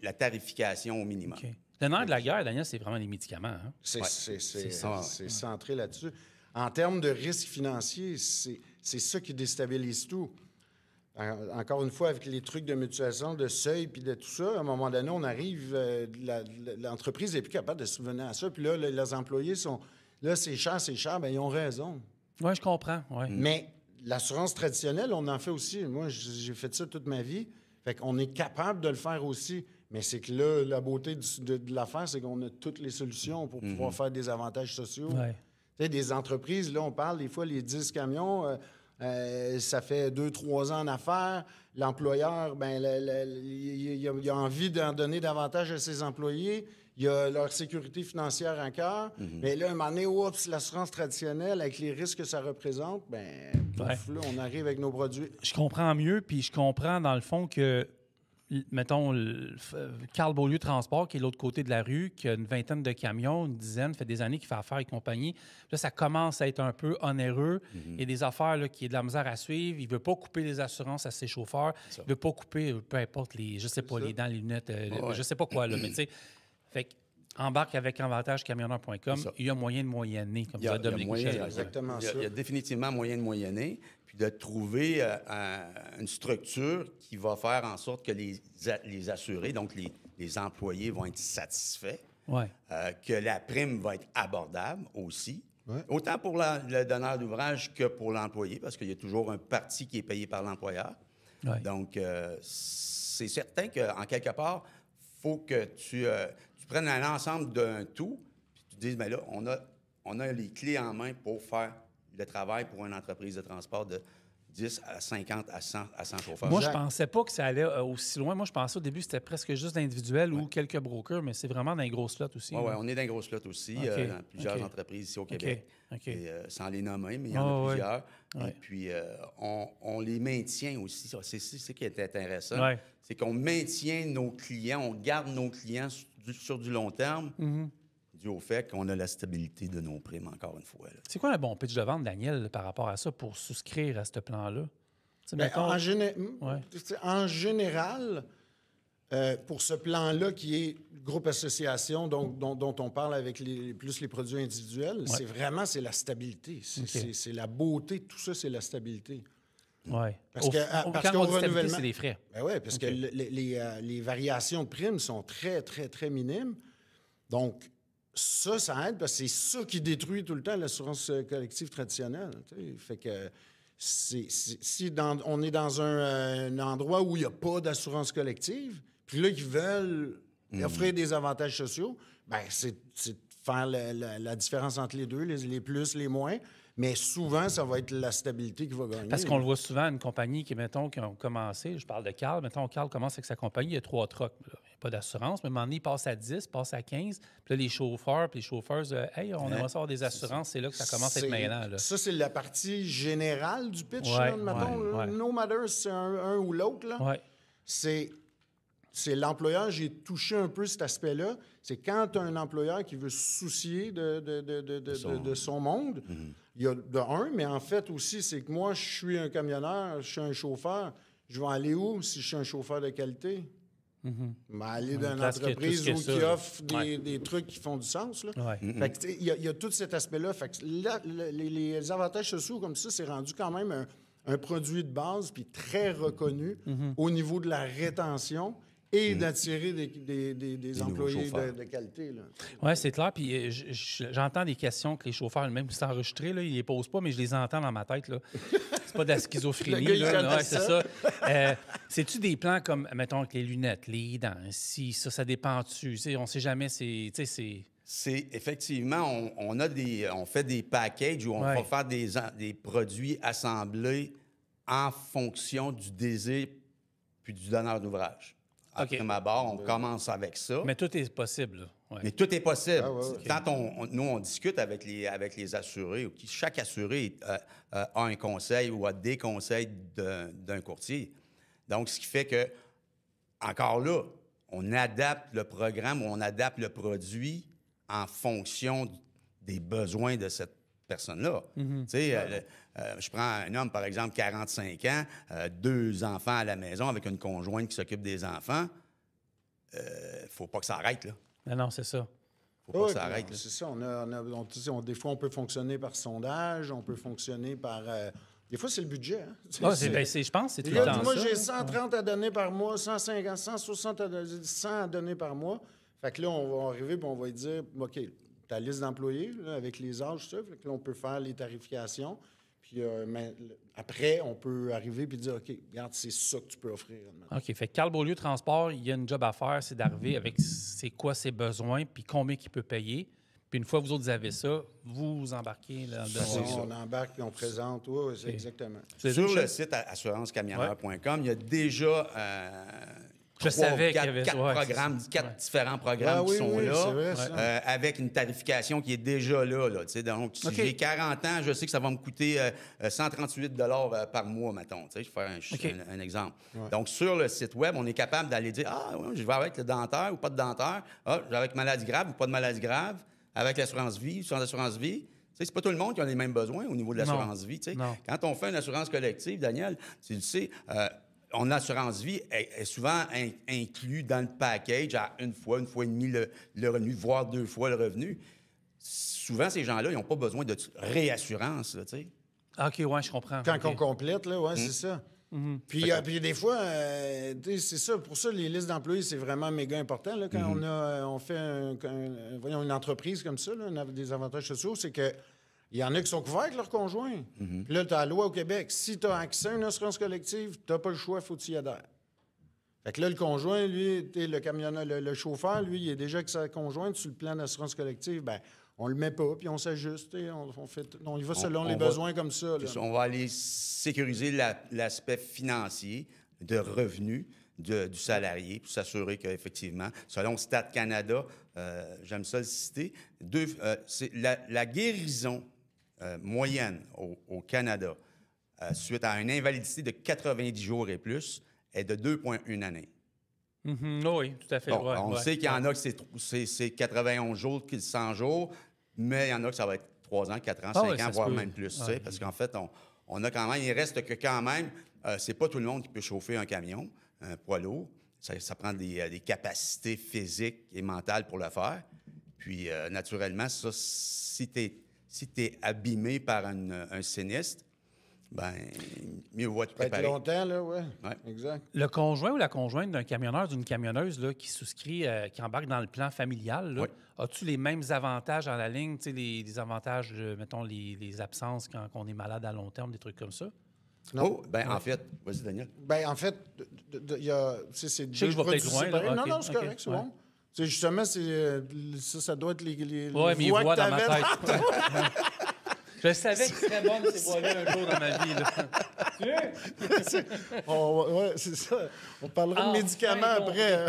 la tarification au minimum. Okay. Le nerf de la guerre, Daniel, c'est vraiment les médicaments. Hein? C'est centré là-dessus. En termes de risque financier, c'est ça qui déstabilise tout. Encore une fois, avec les trucs de mutualisation, de seuil, puis de tout ça, à un moment donné, on arrive, l'entreprise n'est plus capable de se souvenir à ça. Puis là, les employés sont, là, c'est cher, bien, ils ont raison. Oui, je comprends. Ouais. Mais l'assurance traditionnelle, on en fait aussi. Moi, j'ai fait ça toute ma vie. Fait qu'on est capable de le faire aussi. Mais c'est que là, la beauté de l'affaire, c'est qu'on a toutes les solutions pour pouvoir faire des avantages sociaux. Ouais. Tu sais, des entreprises, là, on parle des fois, les 10 camions... ça fait 2-3 ans en affaires. L'employeur, ben, il a envie d'en donner davantage à ses employés. Il a leur sécurité financière en cœur. Mais là, à un moment donné, l'assurance traditionnelle, avec les risques que ça représente, ben, là, on arrive avec nos produits. Je comprends mieux, puis je comprends dans le fond que mettons, Carl Beaulieu Transport, qui est de l'autre côté de la rue, qui a une vingtaine de camions, une dizaine, fait des années qu'il fait affaire et compagnie. Là, ça commence à être un peu onéreux. Il y a des affaires là, qui est de la misère à suivre. Il ne veut pas couper les assurances à ses chauffeurs. Il ne veut pas couper, peu importe, je sais pas, les dents, les lunettes, je sais pas quoi, là, mais tu sais. Fait que, embarque avec avantagecamionneur.com. Il y a moyen de moyenner, comme ça, Dominique Michel. Exactement ça. Il y a définitivement moyen de moyenner, puis de trouver une structure qui va faire en sorte que les assurés, donc les employés, vont être satisfaits, que la prime va être abordable aussi, autant pour le donneur d'ouvrage que pour l'employé, parce qu'il y a toujours un parti qui est payé par l'employeur. Donc, c'est certain qu'en quelque part, il faut que tu prennes un ensemble d'un tout, puis tu te dises, bien là, on a les clés en main pour faire le travail pour une entreprise de transport de 10 à 50 à 100 chauffeurs. Moi, je pensais pas que ça allait aussi loin. Moi, je pensais au début que c'était presque juste individuel ou quelques brokers, mais c'est vraiment dans les grosses flottes aussi. Oui, on est dans les grosses flottes aussi, dans plusieurs entreprises ici au Québec. Et, sans les nommer, mais il y en a plusieurs. Et puis, on les maintient aussi. C'est ce qui est intéressant. C'est qu'on maintient nos clients, on garde nos clients sur du long terme, dû au fait qu'on a la stabilité de nos primes, encore une fois. C'est quoi un bon pitch de vente, Daniel, par rapport à ça, pour souscrire à ce plan-là? En général, pour ce plan-là qui est groupe association, dont on parle avec plus les produits individuels, c'est la stabilité. C'est la beauté, tout ça, c'est la stabilité. Oui. Parce qu'au renouvellement, c'est les frais. Ben oui, parce que les variations de primes sont très, très, très minimes. Donc, ça aide parce que c'est ça qui détruit tout le temps l'assurance collective traditionnelle. T'sais. Fait que on est dans un endroit où il n'y a pas d'assurance collective, puis là, ils veulent offrir des avantages sociaux, bien, c'est de faire la différence entre les deux, les plus, les moins. Mais souvent, ça va être la stabilité qui va gagner. Parce qu'on le voit souvent, une compagnie qui ont commencé, je parle de Carl, Carl commence avec sa compagnie, il y a 3 trucks. Il n'y a pas d'assurance, mais à un moment donné, il passe à 10, passe à 15. Puis là, les chauffeurs, hey, on aimerait savoir des assurances, c'est là que ça commence à être mêlant. Là. Ça, c'est la partie générale du pitch, no matter si c'est un ou l'autre. C'est l'employeur, j'ai touché un peu cet aspect-là. C'est quand tu as un employeur qui veut se soucier de son monde, il y a mais en fait aussi, c'est que moi, je suis un camionneur, je suis un chauffeur. Je vais aller où si je suis un chauffeur de qualité? Je vais aller dans une entreprise qui offre des trucs qui font du sens. Là. Fait que, il y a tout cet aspect-là. Fait que là, les avantages sociaux comme ça, c'est rendu quand même un produit de base puis très reconnu au niveau de la rétention et d'attirer des employés de qualité. Oui, c'est clair. Puis j'entends des questions que les chauffeurs eux-mêmes sont enregistrés. Là, ils ne les posent pas, mais je les entends dans ma tête. Là. C'est pas de la schizophrénie. C'est ça. C'est-tu des plans comme, mettons, avec les lunettes, les dents? Si ça dépend-tu? On ne sait jamais. C'est effectivement, on fait des packages où on va faire des produits assemblés en fonction du désir puis du donneur d'ouvrage. Après ma barre, on commence avec ça. Mais tout est possible. Mais tout est possible. Quand nous, on discute avec les assurés, chaque assuré a un conseil ou a des conseils d'un courtier. Donc, ce qui fait que, encore là, on adapte le programme ou on adapte le produit en fonction des besoins de cette personne-là. Tu sais, je prends un homme, par exemple, 45 ans, 2 enfants à la maison avec une conjointe qui s'occupe des enfants. Faut pas que ça arrête, là. Mais non, c'est ça. Faut pas que ça arrête. C'est ça. Des fois, on peut fonctionner par sondage, on peut fonctionner par... des fois, c'est le budget. Hein? Je pense que c'est tout le temps moi, ça. j'ai 130 à donner par mois, 150, 160 100 à donner par mois. Fait que là, on va arriver et on va lui dire, OK, ta liste d'employés, là, avec les âges, ça, fait que là, on peut faire les tarifications. Puis après, on peut arriver et dire, OK, regarde, c'est ça que tu peux offrir. OK. Fait que Carl Beaulieu Transport, il y a une job à faire, c'est d'arriver avec c'est quoi ses besoins puis combien il peut payer. Puis une fois que vous autres avez ça, vous embarquez là-dedans. On embarque puis on présente. Oui, c'est exactement. Sur le site assurencecamionneur.com, il y a déjà savais qu'il y avait 4 programmes, 4 différents programmes qui sont là, c'est vrai, ça. avec une tarification qui est déjà là. Tu sais, donc, si j'ai 40 ans, je sais que ça va me coûter 138 par mois, mettons. Tu sais, je vais faire un exemple. Ouais. Donc, sur le site Web, on est capable d'aller dire « Ah, ouais, je vais avec le dentaire ou pas de dentaire. Ah, je vais avec maladie grave ou pas de maladie grave. Avec l'assurance vie, sans assurance vie. » C'est pas tout le monde qui a les mêmes besoins au niveau de l'assurance vie. Quand on fait une assurance collective, Daniel, tu le sais, on assurance vie est souvent inclus dans le package à une fois et demie le revenu, voire 2 fois le revenu. Souvent, ces gens-là, ils n'ont pas besoin de réassurance. Là, OK, ouais, je comprends. Quand on complète, là, c'est ça. Puis des fois, c'est ça. Pour ça, les listes d'employés, c'est vraiment méga important. Là, quand on fait une entreprise comme ça, là, on a des avantages sociaux, c'est que il y en a qui sont couverts avec leur conjoint. Puis là, tu as la loi au Québec. Si tu as accès à une assurance collective, tu n'as pas le choix, il faut que tu y adhères. Fait que là, le conjoint, lui, le camionneur, le chauffeur, lui, il est déjà avec sa conjointe sur le plan d'assurance collective. Bien, on le met pas, puis on s'ajuste. On y va selon les besoins comme ça. Là. On va aller sécuriser l'aspect financier de revenus du salarié pour s'assurer qu'effectivement, selon Stat Canada, j'aime ça le citer, c'est la guérison moyenne au Canada suite à une invalidité de 90 jours et plus est de 2,1 années. Oui, tout à fait. Bon, on sait qu'il y en a que c'est 91 jours, 100 jours, mais il y en a que ça va être 3 ans, 4 ans, 5 ans, voire même plus. Parce qu'en fait, on a quand même, il reste que quand même, c'est pas tout le monde qui peut chauffer un camion, un poids lourd. Ça prend des capacités physiques et mentales pour le faire. Puis, naturellement, ça, si tu es abîmé par un sinistre, ben mieux vaut te préparer. Ça va être longtemps, là, oui. Exact. Le conjoint ou la conjointe d'un camionneur, d'une camionneuse là, qui souscrit, qui embarque dans le plan familial, là, as-tu les mêmes avantages dans la ligne, tu sais, les avantages, mettons, les absences quand on est malade à long terme, des trucs comme ça? Non. En fait, vas-y, Daniel. En fait, il y a... C'est je sais que je vais peut-être loin. Là. Non, non, c'est correct, c'est bon. C'est justement, ça doit être les voix mes voix dans ma tête. Je savais que c'était bon ces voix-là un jour dans ma vie. Oui, c'est ça. On parlera de médicaments après.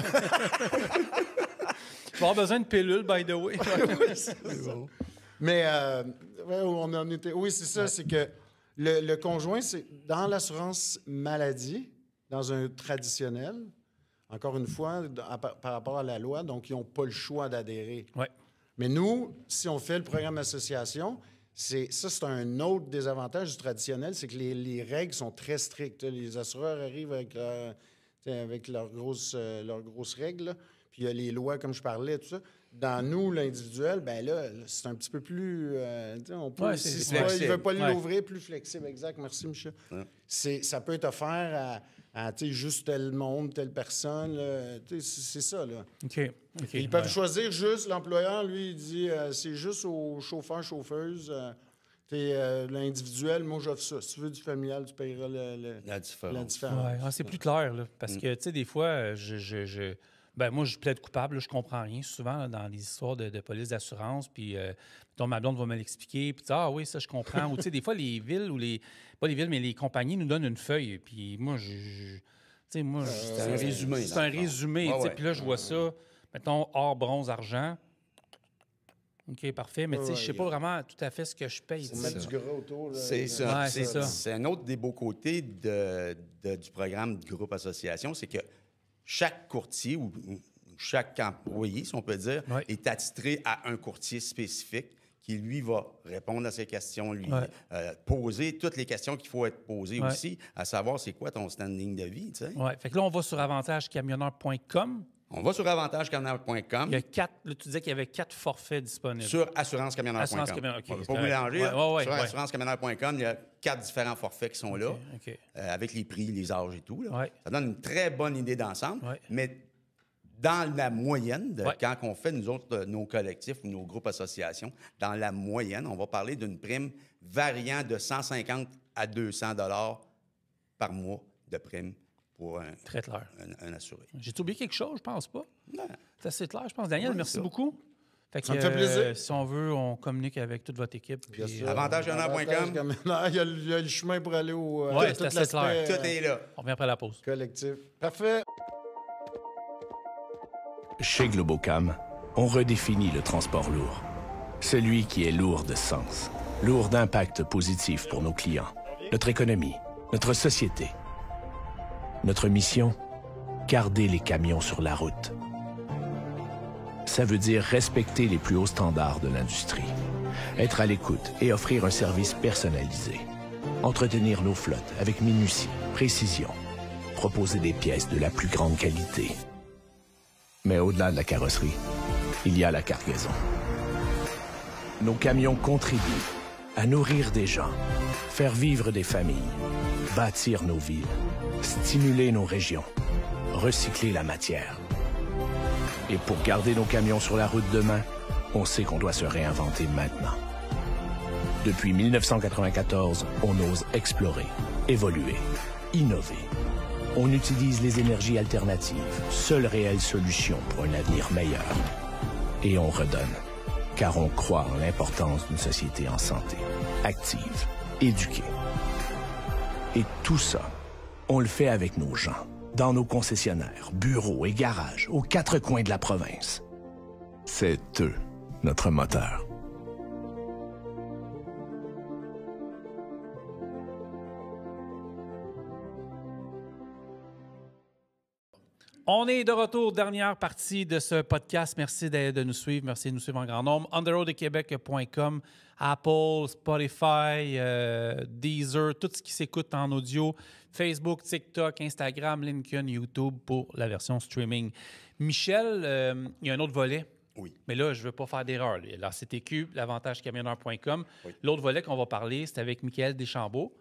Je vais avoir besoin de pilules, by the way. Oui, c'est bon. Mais, on en était... Oui, c'est ça, c'est que le conjoint, c'est dans l'assurance maladie, dans un traditionnel, encore une fois, par rapport à la loi, donc ils n'ont pas le choix d'adhérer. Ouais. Mais nous, si on fait le programme d'association, c'est un autre désavantage du traditionnel, c'est que les règles sont très strictes. Les assureurs arrivent avec leurs grosses règles, là. Puis il y a les lois, comme je parlais, tout ça. Dans nous, l'individuel, bien là, c'est un petit peu plus... on peut, il ne veut pas l'ouvrir, plus flexible. Exact. Merci, Michel. Ouais. Ça peut être offert à juste tel monde, telle personne. C'est ça, là. OK. Ils peuvent choisir juste, l'employeur, lui, il dit, c'est juste aux chauffeurs, chauffeuses. L'individuel, moi, j'offre ça. Si tu veux du familial, tu paieras la différence. Ouais. C'est plus clair, là. Parce que, tu sais, des fois, moi, je plaide coupable, là, je comprends rien souvent là, dans les histoires de police d'assurance. Puis, ma blonde va me l'expliquer. Puis, oui, ça, je comprends. Ou, tu sais, des fois, les villes pas les villes, mais les compagnies nous donnent une feuille. Puis, moi, c'est un résumé. C'est un résumé. Puis là, je vois ça, mettons, or, bronze, argent. OK, parfait. Mais, tu sais, je sais pas vraiment tout à fait ce que je paye. C'est mettre du gras autour. C'est ça. C'est un autre des beaux côtés du programme de groupe association, c'est que chaque courtier ou chaque employé, si on peut dire, est attitré à un courtier spécifique qui, lui, va répondre à ces questions, poser toutes les questions qu'il faut être posées aussi, à savoir c'est quoi ton standing de vie, tu sais. Oui, fait que là, on va sur avantagecamionneur.com. On va sur avantagecamionneur.com. Il y a 4, là, tu disais qu'il y avait 4 forfaits disponibles. Sur assuranceCamionneur.com. On ne va pas vous mélanger. Sur assuranceCamionneur.com, il y a 4 différents forfaits qui sont là, avec les prix, les âges et tout. Là. Ça donne une très bonne idée d'ensemble. Mais dans la moyenne, quand on fait, nous autres, nos collectifs ou nos groupes associations, dans la moyenne, on va parler d'une prime variant de 150 à 200 $ par mois de prime pour un assuré. J'ai oublié quelque chose? Je pense pas. Non. C'est assez clair, je pense. Daniel, merci beaucoup. Ça me fait plaisir. Si on veut, on communique avec toute votre équipe. AvantageCamionneur.com. Il y a le chemin pour aller au... c'est assez clair. Tout est là. On revient après la pause. Collectif. Parfait. Chez Globocam, on redéfinit le transport lourd. Celui qui est lourd de sens, lourd d'impact positif pour nos clients, notre économie, notre société. Notre mission, garder les camions sur la route. Ça veut dire respecter les plus hauts standards de l'industrie, être à l'écoute et offrir un service personnalisé, entretenir nos flottes avec minutie, précision, proposer des pièces de la plus grande qualité. Mais au-delà de la carrosserie, il y a la cargaison. Nos camions contribuent à nourrir des gens, faire vivre des familles, bâtir nos villes, stimuler nos régions, recycler la matière. Et pour garder nos camions sur la route demain, on sait qu'on doit se réinventer maintenant. Depuis 1994, on ose explorer, évoluer, innover. On utilise les énergies alternatives, seule réelle solution pour un avenir meilleur. Et on redonne, car on croit en l'importance d'une société en santé, active, éduquée. Et tout ça, on le fait avec nos gens, dans nos concessionnaires, bureaux et garages, aux quatre coins de la province. C'est eux, notre moteur. On est de retour, dernière partie de ce podcast. Merci de nous suivre. Merci de nous suivre en grand nombre. OnTheRoadToQuébec.com, Apple, Spotify, Deezer, tout ce qui s'écoute en audio, Facebook, TikTok, Instagram, LinkedIn, YouTube pour la version streaming. Michel, il y a un autre volet. Oui. Mais là, je ne veux pas faire d'erreur. La CTQ, l'avantagecamionneur.com. Oui. L'autre volet qu'on va parler, c'est avec Michael Deschambault,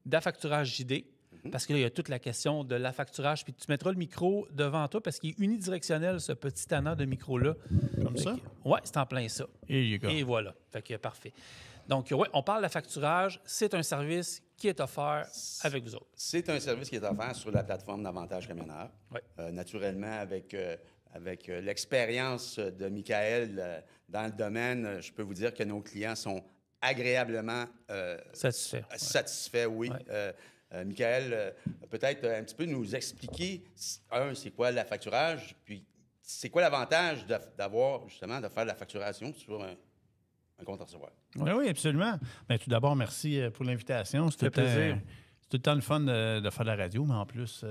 d'affacturage JD. Parce que là, il y a toute la question de l'affacturage. Puis tu mettras le micro devant toi parce qu'il est unidirectionnel, ce petit tannant de micro-là. Comme ça? Oui, c'est en plein ça. Et voilà. Fait que parfait. Donc, oui, on parle d'affacturage. C'est un service qui est offert avec vous autres. C'est un service qui est offert sur la plateforme d'Avantage Camionneur. Oui. Naturellement, avec l'expérience de Michael dans le domaine, je peux vous dire que nos clients sont agréablement satisfaits, oui. Ouais. Michael, peut-être un petit peu nous expliquer, c'est quoi l'affacturage, puis c'est quoi l'avantage d'avoir, justement, de faire la facturation sur un compte à recevoir. Oui, absolument. Bien, tout d'abord, merci pour l'invitation. C'est plaisir. C'est tout le temps le fun de faire de la radio, mais en plus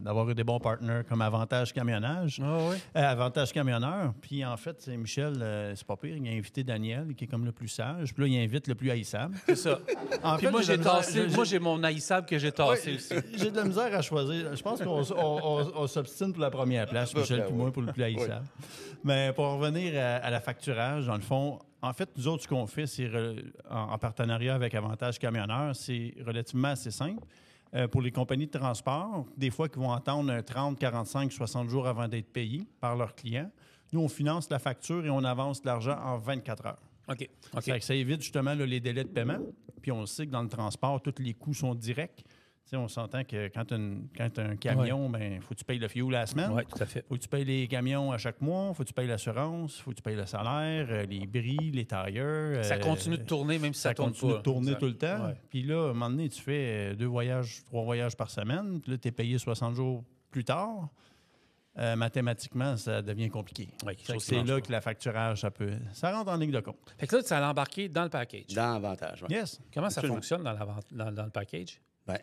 d'avoir eu des bons partenaires comme Avantage Camionnage. Oh, oui. Avantage Camionneur. Puis en fait, c'est Michel, c'est pas pire, il a invité Daniel, qui est comme le plus sage. Puis là, il invite le plus haïssable. C'est ça. Puis moi, j'ai mon haïssable que j'ai tassé aussi. J'ai de la misère à choisir. Je pense qu'on s'obstine pour la première place, Michel puis moi, pour le plus haïssable. Oui. Mais pour revenir à la facturage, dans le fond, en fait, nous autres, ce qu'on fait, c'est en partenariat avec Avantage Camionneur, c'est relativement assez simple. Pour les compagnies de transport, des fois, qui vont attendre 30, 45, 60 jours avant d'être payés par leurs clients, nous, on finance la facture et on avance de l'argent en 24 heures. OK. Ça évite justement là, les délais de paiement. Puis on sait que dans le transport, tous les coûts sont directs. T'sais, on s'entend que quand tu as un camion, il faut que tu payes le fioul à la semaine. Oui, tout à fait. Faut que tu payes les camions à chaque mois. Faut que tu payes l'assurance. Faut que tu payes le salaire, les bris, les tailleurs. Ça continue de tourner même si ça tourne pas. Ça continue de tourner tout le temps. Ouais. Puis là, à un moment donné, tu fais 2 voyages, 3 voyages par semaine. Puis là, tu es payé 60 jours plus tard. Mathématiquement, ça devient compliqué. Oui, c'est là que la facturage, ça rentre en ligne de compte. Fait que là, tu allais embarquer dans le package. Dans Avantage, oui. Yes. Comment ça fonctionne dans le package? Bien,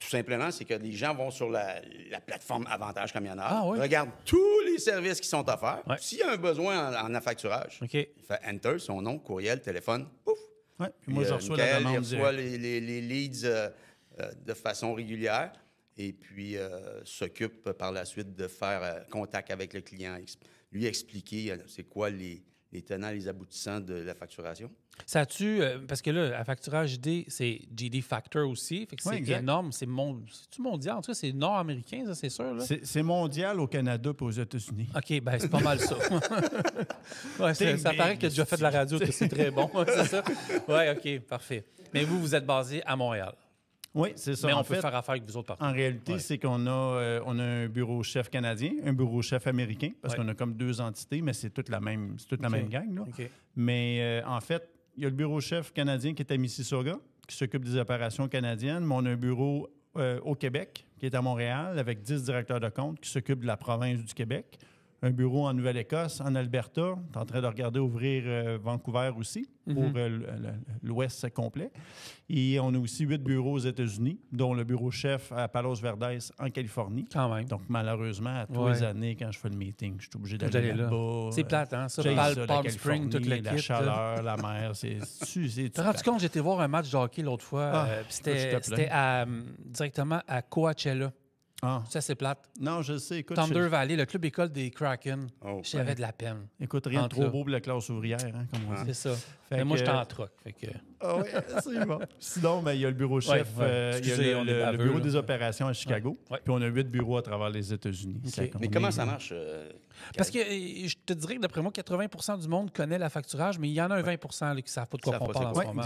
tout simplement, c'est que les gens vont sur la plateforme Avantage Camionneur, regardent tous les services qui sont offerts. Ouais. S'il y a un besoin en affacturage, il fait Enter, son nom, courriel, téléphone, pouf. Ouais. Puis moi, je reçois la demande. Il reçoit les leads de façon régulière et puis s'occupe par la suite de faire contact avec le client, lui expliquer c'est quoi les tenants, les aboutissants de la facturation. Ça tue, parce que là, la facturage JD, c'est JD Factor aussi. Fait que c'est énorme. C'est-tu mondial? En tout cas, c'est nord-américain, ça, c'est sûr. Là? C'est mondial au Canada et aux États-Unis. OK, bien, c'est pas mal ça. Ouais, ça paraît que tu as déjà fait de la radio, que c'est très bon. C'est ça? Oui, OK, parfait. Mais vous êtes basé à Montréal. Oui, c'est ça. Mais on peut faire affaire avec vous autres partout. En réalité, c'est qu'on a un bureau chef canadien, un bureau chef américain, parce qu'on a comme 2 entités, mais c'est toute la même gang. Là. Okay. Mais en fait, il y a le bureau chef canadien qui est à Mississauga, qui s'occupe des opérations canadiennes, mais on a un bureau au Québec, qui est à Montréal, avec 10 directeurs de compte qui s'occupent de la province du Québec, un bureau en Nouvelle-Écosse, en Alberta. Tu es en train de regarder ouvrir Vancouver aussi pour l'Ouest complet. Et on a aussi 8 bureaux aux États-Unis, dont le bureau chef à Palos Verdes en Californie. Quand même. Donc, malheureusement, à tous les années, quand je fais le meeting, je suis obligé d'aller là-bas. C'est plate, hein? Ça, Palm Springs, toute la chaleur, la mer, c'est... T'as rendu compte, j'étais voir un match de hockey l'autre fois. C'était directement à Coachella. Ça, c'est plate. Non, je sais. Écoute, Thunder Valley, le club école des Kraken. J'avais de la peine. Écoute, rien de trop beau pour la classe ouvrière, hein, comme on dit. C'est ça. Mais moi, j'étais en troc. Oui, c'est bon. Sinon, il y a le bureau chef, il y a le bureau des opérations à Chicago, puis on a 8 bureaux à travers les États-Unis. Mais comment ça marche? Parce que je te dirais que d'après moi, 80 du monde connaît l'affacturage, mais il y en a un 20 là, qui ne savent pas de quoi on parle en ce moment.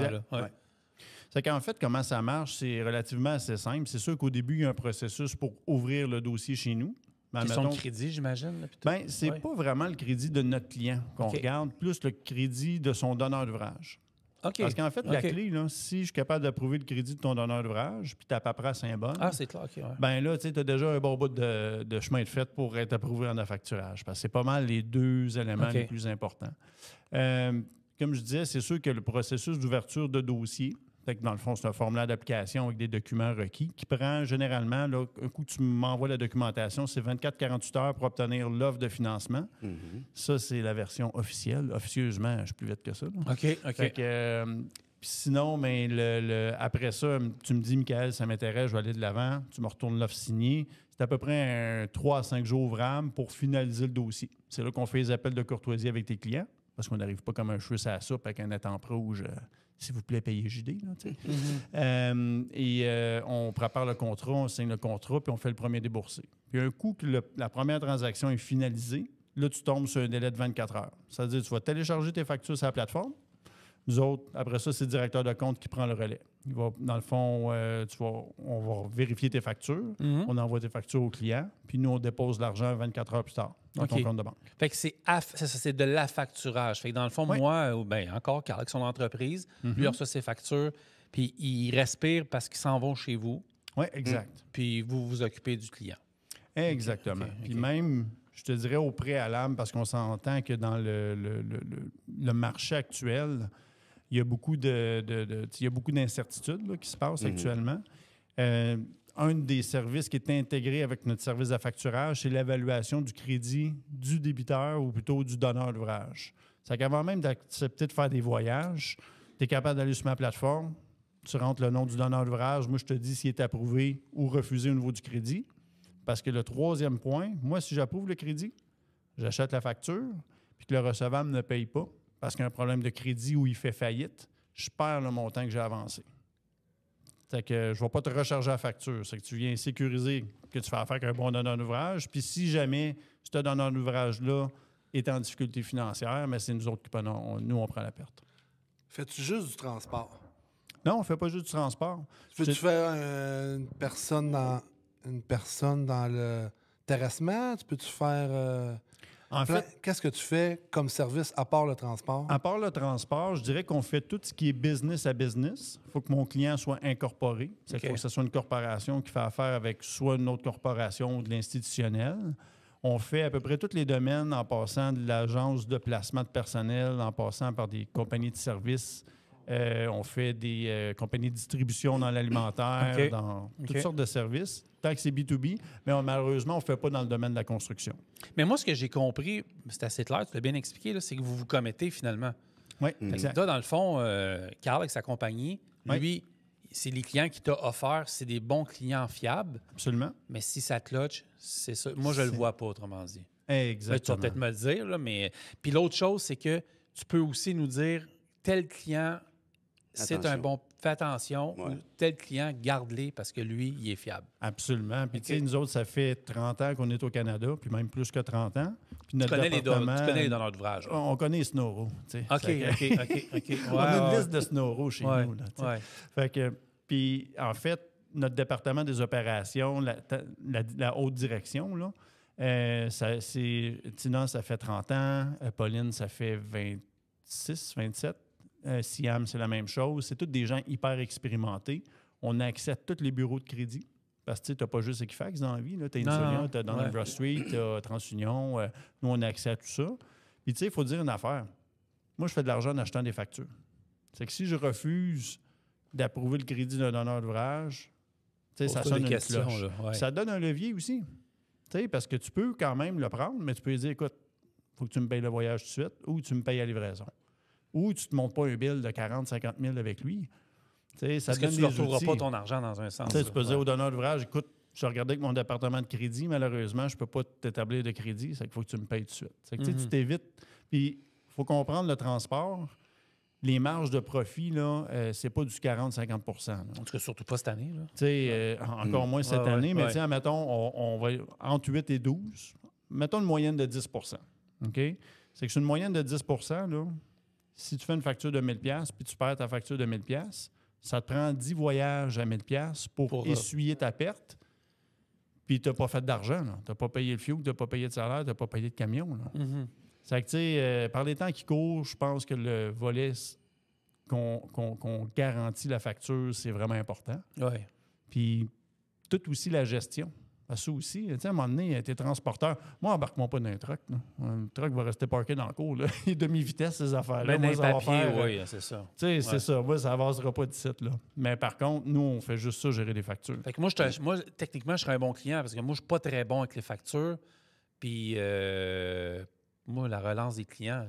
C'est qu'en fait, comment ça marche, c'est relativement assez simple. C'est sûr qu'au début, il y a un processus pour ouvrir le dossier chez nous. Question de crédit, j'imagine? C'est pas vraiment le crédit de notre client qu'on regarde, plus le crédit de son donneur d'ouvrage. Parce qu'en fait, la clé, là, si je suis capable d'approuver le crédit de ton donneur d'ouvrage, puis ta paperasse est bonne, c'est clair, là, tu as déjà un bon bout de chemin de fait pour être approuvé en affacturage. Parce que c'est pas mal les deux éléments les plus importants. Comme je disais, c'est sûr que le processus d'ouverture de dossier, fait que dans le fond, c'est un formulaire d'application avec des documents requis qui prend généralement, là, un coup tu m'envoies la documentation, c'est 24-48 heures pour obtenir l'offre de financement. Ça, c'est la version officielle. Officieusement, je suis plus vite que ça. Là. Fait que, sinon, après ça, tu me dis, Michael, ça m'intéresse, je vais aller de l'avant. Tu me retournes l'offre signée. C'est à peu près un 3 à 5 jours ouvrables pour finaliser le dossier. C'est là qu'on fait les appels de courtoisie avec tes clients parce qu'on n'arrive pas comme un cheveu à la soupe avec un étampe rouge. S'il vous plaît, payez JD. On prépare le contrat, on signe le contrat, puis on fait le premier déboursé. Puis un coup que la première transaction est finalisée, là, tu tombes sur un délai de 24 heures. C'est-à-dire que tu vas télécharger tes factures sur la plateforme. Nous autres, après ça, c'est le directeur de compte qui prend le relais. Il va, dans le fond, on va vérifier tes factures, on envoie tes factures au client, puis nous, on dépose l'argent 24 heures plus tard dans ton compte de banque. Fait que c'est de l'affacturage. Fait que dans le fond, moi, ou bien encore, Carl, avec son entreprise, lui, il reçoit ses factures, puis il respire parce qu'ils s'en vont chez vous. Oui, exact. Puis vous vous occupez du client. Exactement. Puis même, je te dirais au préalable, parce qu'on s'entend que dans le marché actuel, il y a beaucoup d'incertitudes qui se passent actuellement. Un des services qui est intégré avec notre service d'affacturage, c'est l'évaluation du crédit du débiteur ou plutôt du donneur d'ouvrage. C'est qu'avant même d'accepter de faire des voyages, tu es capable d'aller sur ma plateforme, tu rentres le nom du donneur d'ouvrage, moi je te dis s'il est approuvé ou refusé au niveau du crédit. Parce que le troisième point, moi si j'approuve le crédit, j'achète la facture, puis que le recevable ne paye pas, parce qu'il y a un problème de crédit ou il fait faillite, je perds le montant que j'ai avancé. C'est que je ne vais pas te recharger la facture. C'est que tu viens sécuriser que tu fais affaire avec un bon donneur d'ouvrage. Puis si jamais ce donneur d'ouvrage-là est en difficulté financière, mais c'est nous autres qui prenons, on prend la perte. Fais-tu juste du transport? Non, on ne fait pas juste du transport. Peux-tu faire une personne dans le terrassement? Peux-tu faire... En fait, qu'est-ce que tu fais comme service à part le transport? À part le transport, je dirais qu'on fait tout ce qui est business à business. Il faut que mon client soit incorporé. Il faut que ce soit une corporation qui fait affaire avec soit une autre corporation ou de l'institutionnel. On fait à peu près tous les domaines en passant de l'agence de placement de personnel, en passant par des compagnies de services. On fait des compagnies de distribution dans l'alimentaire, dans toutes sortes de services. Tant que c'est B2B, mais malheureusement, on ne fait pas dans le domaine de la construction. Mais moi, ce que j'ai compris, c'est assez clair, tu l'as bien expliqué, là, c'est que vous vous commettez finalement. Oui, exact. Là, dans le fond, Carl, avec sa compagnie, lui, c'est les clients qu'il t'a offert, c'est des bons clients fiables. Absolument. Mais si ça te lodge, c'est ça. Moi, je le vois pas, autrement dit. Exactement. Là, tu vas peut-être me le dire, là, mais... Puis l'autre chose, c'est que tu peux aussi nous dire, tel client... C'est un bon... Fais attention. Ou tel client, garde-les parce que lui, il est fiable. Absolument. Puis, tu sais, nous autres, ça fait 30 ans qu'on est au Canada, puis même plus que 30 tu ans. connais les donneurs d'ouvrage. On connaît les Snoro. OK. On a une liste de Snoro chez nous. Là, fait que, puis, en fait, notre département des opérations, la haute direction, là, Tina, ça fait 30 ans. Pauline, ça fait 26, 27. Siam, c'est la même chose. C'est tous des gens hyper expérimentés. On a accès à tous les bureaux de crédit. Parce que tu n'as pas juste Equifax dans la vie. Tu as Insulia, tu as Dun & Bradstreet, tu as TransUnion. Nous, on a accès à tout ça. Puis, tu sais, il faut dire une affaire. Moi, je fais de l'argent en achetant des factures. C'est que si je refuse d'approuver le crédit d'un donneur d'ouvrage, tu sais, ça sonne une cloche. Là, ça donne un levier aussi. Tu sais, parce que tu peux quand même le prendre, mais tu peux lui dire, écoute, il faut que tu me payes le voyage tout de suite ou tu me payes la livraison. Ou tu ne te montes pas un bill de 40 000 50 000 avec lui. Ça parce que tu ne retrouveras pas ton argent dans un sens. Tu peux dire au donneur d'ouvrage, écoute, je regardais avec mon département de crédit, malheureusement, je ne peux pas t'établir de crédit, c'est qu'il faut que tu me payes tout de suite. C'est que, tu t'évites. Puis, il faut comprendre le transport. Les marges de profit, là, c'est pas du 40-50 là. En tout cas, surtout pas cette année. Encore moins cette année, mais admettons, on va entre 8 et 12. Mettons une moyenne de 10 OK? C'est que sur une moyenne de 10 là, si tu fais une facture de 1 000 puis tu perds ta facture de 1 000 ça te prend 10 voyages à 1 000 pour essuyer ta perte, puis tu n'as pas fait d'argent. Tu n'as pas payé le fioul, tu n'as pas payé de salaire, tu n'as pas payé de camion. C'est que, tu sais, par les temps qui courent, je pense que le volet qu'on garantit la facture, c'est vraiment important. Oui. Puis, tout aussi la gestion. Ça aussi, tu sais, à un moment donné, t'es transporteur. Moi, embarque-moi pas dans un truck. Le truck va rester parké dans le cours. Là. Il est demi-vitesse, ces affaires-là. Moi, ça va faire... Oui, c'est ça. Tu sais, c'est ça. Moi, ça avancera pas d'ici, là. Mais par contre, nous, on fait juste ça, gérer des factures. Fait que moi, techniquement, je serais un bon client parce que moi, je suis pas très bon avec les factures. Puis, moi, la relance des clients,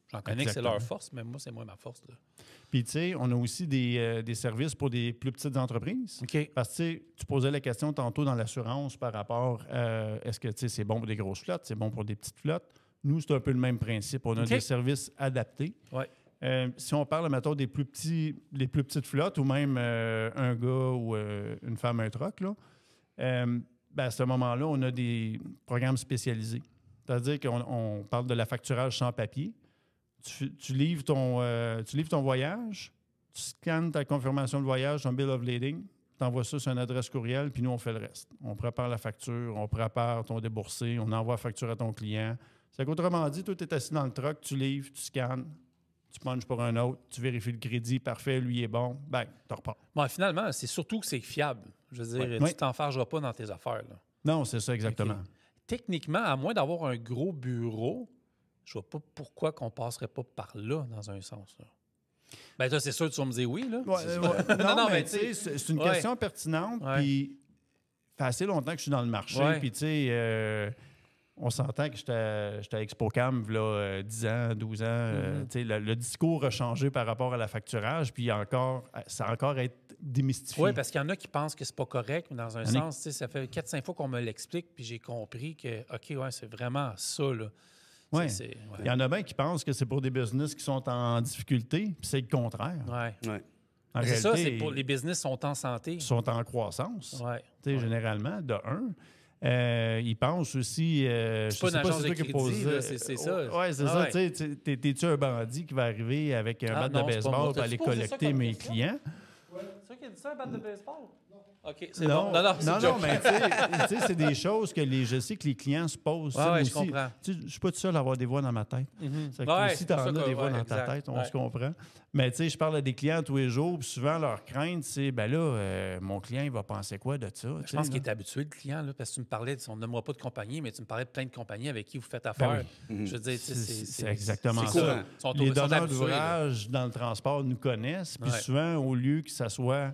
j'en connais que c'est leur force, mais moi, c'est moins ma force, là. Puis, tu sais, on a aussi des services pour des plus petites entreprises. OK. Parce que, tu posais la question tantôt dans l'assurance par rapport à est-ce que, tu sais, c'est bon pour des grosses flottes, c'est bon pour des petites flottes. Nous, c'est un peu le même principe. On a des services adaptés. Ouais. Si on parle, mettons, des plus petites flottes ou même un gars ou une femme, un truck, là, à ce moment-là, on a des programmes spécialisés. C'est-à-dire qu'on parle de la facturage sans papier. Tu livres ton voyage, tu scannes ta confirmation de voyage, ton bill of lading, tu envoies ça sur une adresse courriel, puis nous, on fait le reste. On prépare la facture, on prépare ton déboursé, on envoie la facture à ton client. C'est qu'autrement dit, toi, tu es assis dans le truck, tu livres, tu scannes, tu punches pour un autre, tu vérifies le crédit, parfait, lui est bon, ben, tu repars. Bon, finalement, c'est surtout que c'est fiable. Je veux dire, tu t'enfargeras pas dans tes affaires, là. Non, c'est ça, exactement. Okay. Techniquement, à moins d'avoir un gros bureau, je vois pas pourquoi qu'on passerait pas par là, dans un sens. Là. Ben, toi, c'est sûr que tu vas me dire oui, là. Non, mais tu sais, c'est une question pertinente, puis ça fait assez longtemps que je suis dans le marché, puis tu sais, on s'entend que j'étais à ExpoCam, là, 10 ans, 12 ans. Tu sais, le discours a changé par rapport à la facturage, puis ça a encore été démystifié. Oui, parce qu'il y en a qui pensent que c'est pas correct, mais dans un sens, tu sais, ça fait 4-5 fois qu'on me l'explique, puis j'ai compris que, OK, c'est vraiment ça, là. Oui. Il y en a bien qui pensent que c'est pour des business qui sont en difficulté, puis c'est le contraire. Oui. En c'est réalité, ça, c'est pour les business sont en santé. Sont en croissance. Généralement, de un. Ils pensent aussi. C'est pas une agence de crédit, c'est ça. Oui, c'est ça. T'es-tu un bandit qui va arriver avec un bat de baseball pour aller collecter mes clients? C'est toi qui as dit ça, un bat de baseball? OK, c'est bon. Non, mais tu sais, c'est des choses que je sais que les clients se posent. Oui, je comprends. Je ne suis pas tout seul à avoir des voix dans ma tête. C'est que aussi, tu en as des voix dans ta tête, on se comprend. Mais tu sais, je parle à des clients tous les jours, puis souvent, leur crainte, c'est, ben là, mon client, il va penser quoi de ça? Je pense qu'il est habitué, le client, là, parce que tu me parlais, on ne nommera pas de compagnie, mais tu me parlais de plein de compagnies avec qui vous faites affaire. Je veux dire, c'est exactement ça. Les donneurs d'ouvrage dans le transport nous connaissent, puis souvent, au lieu que ça soit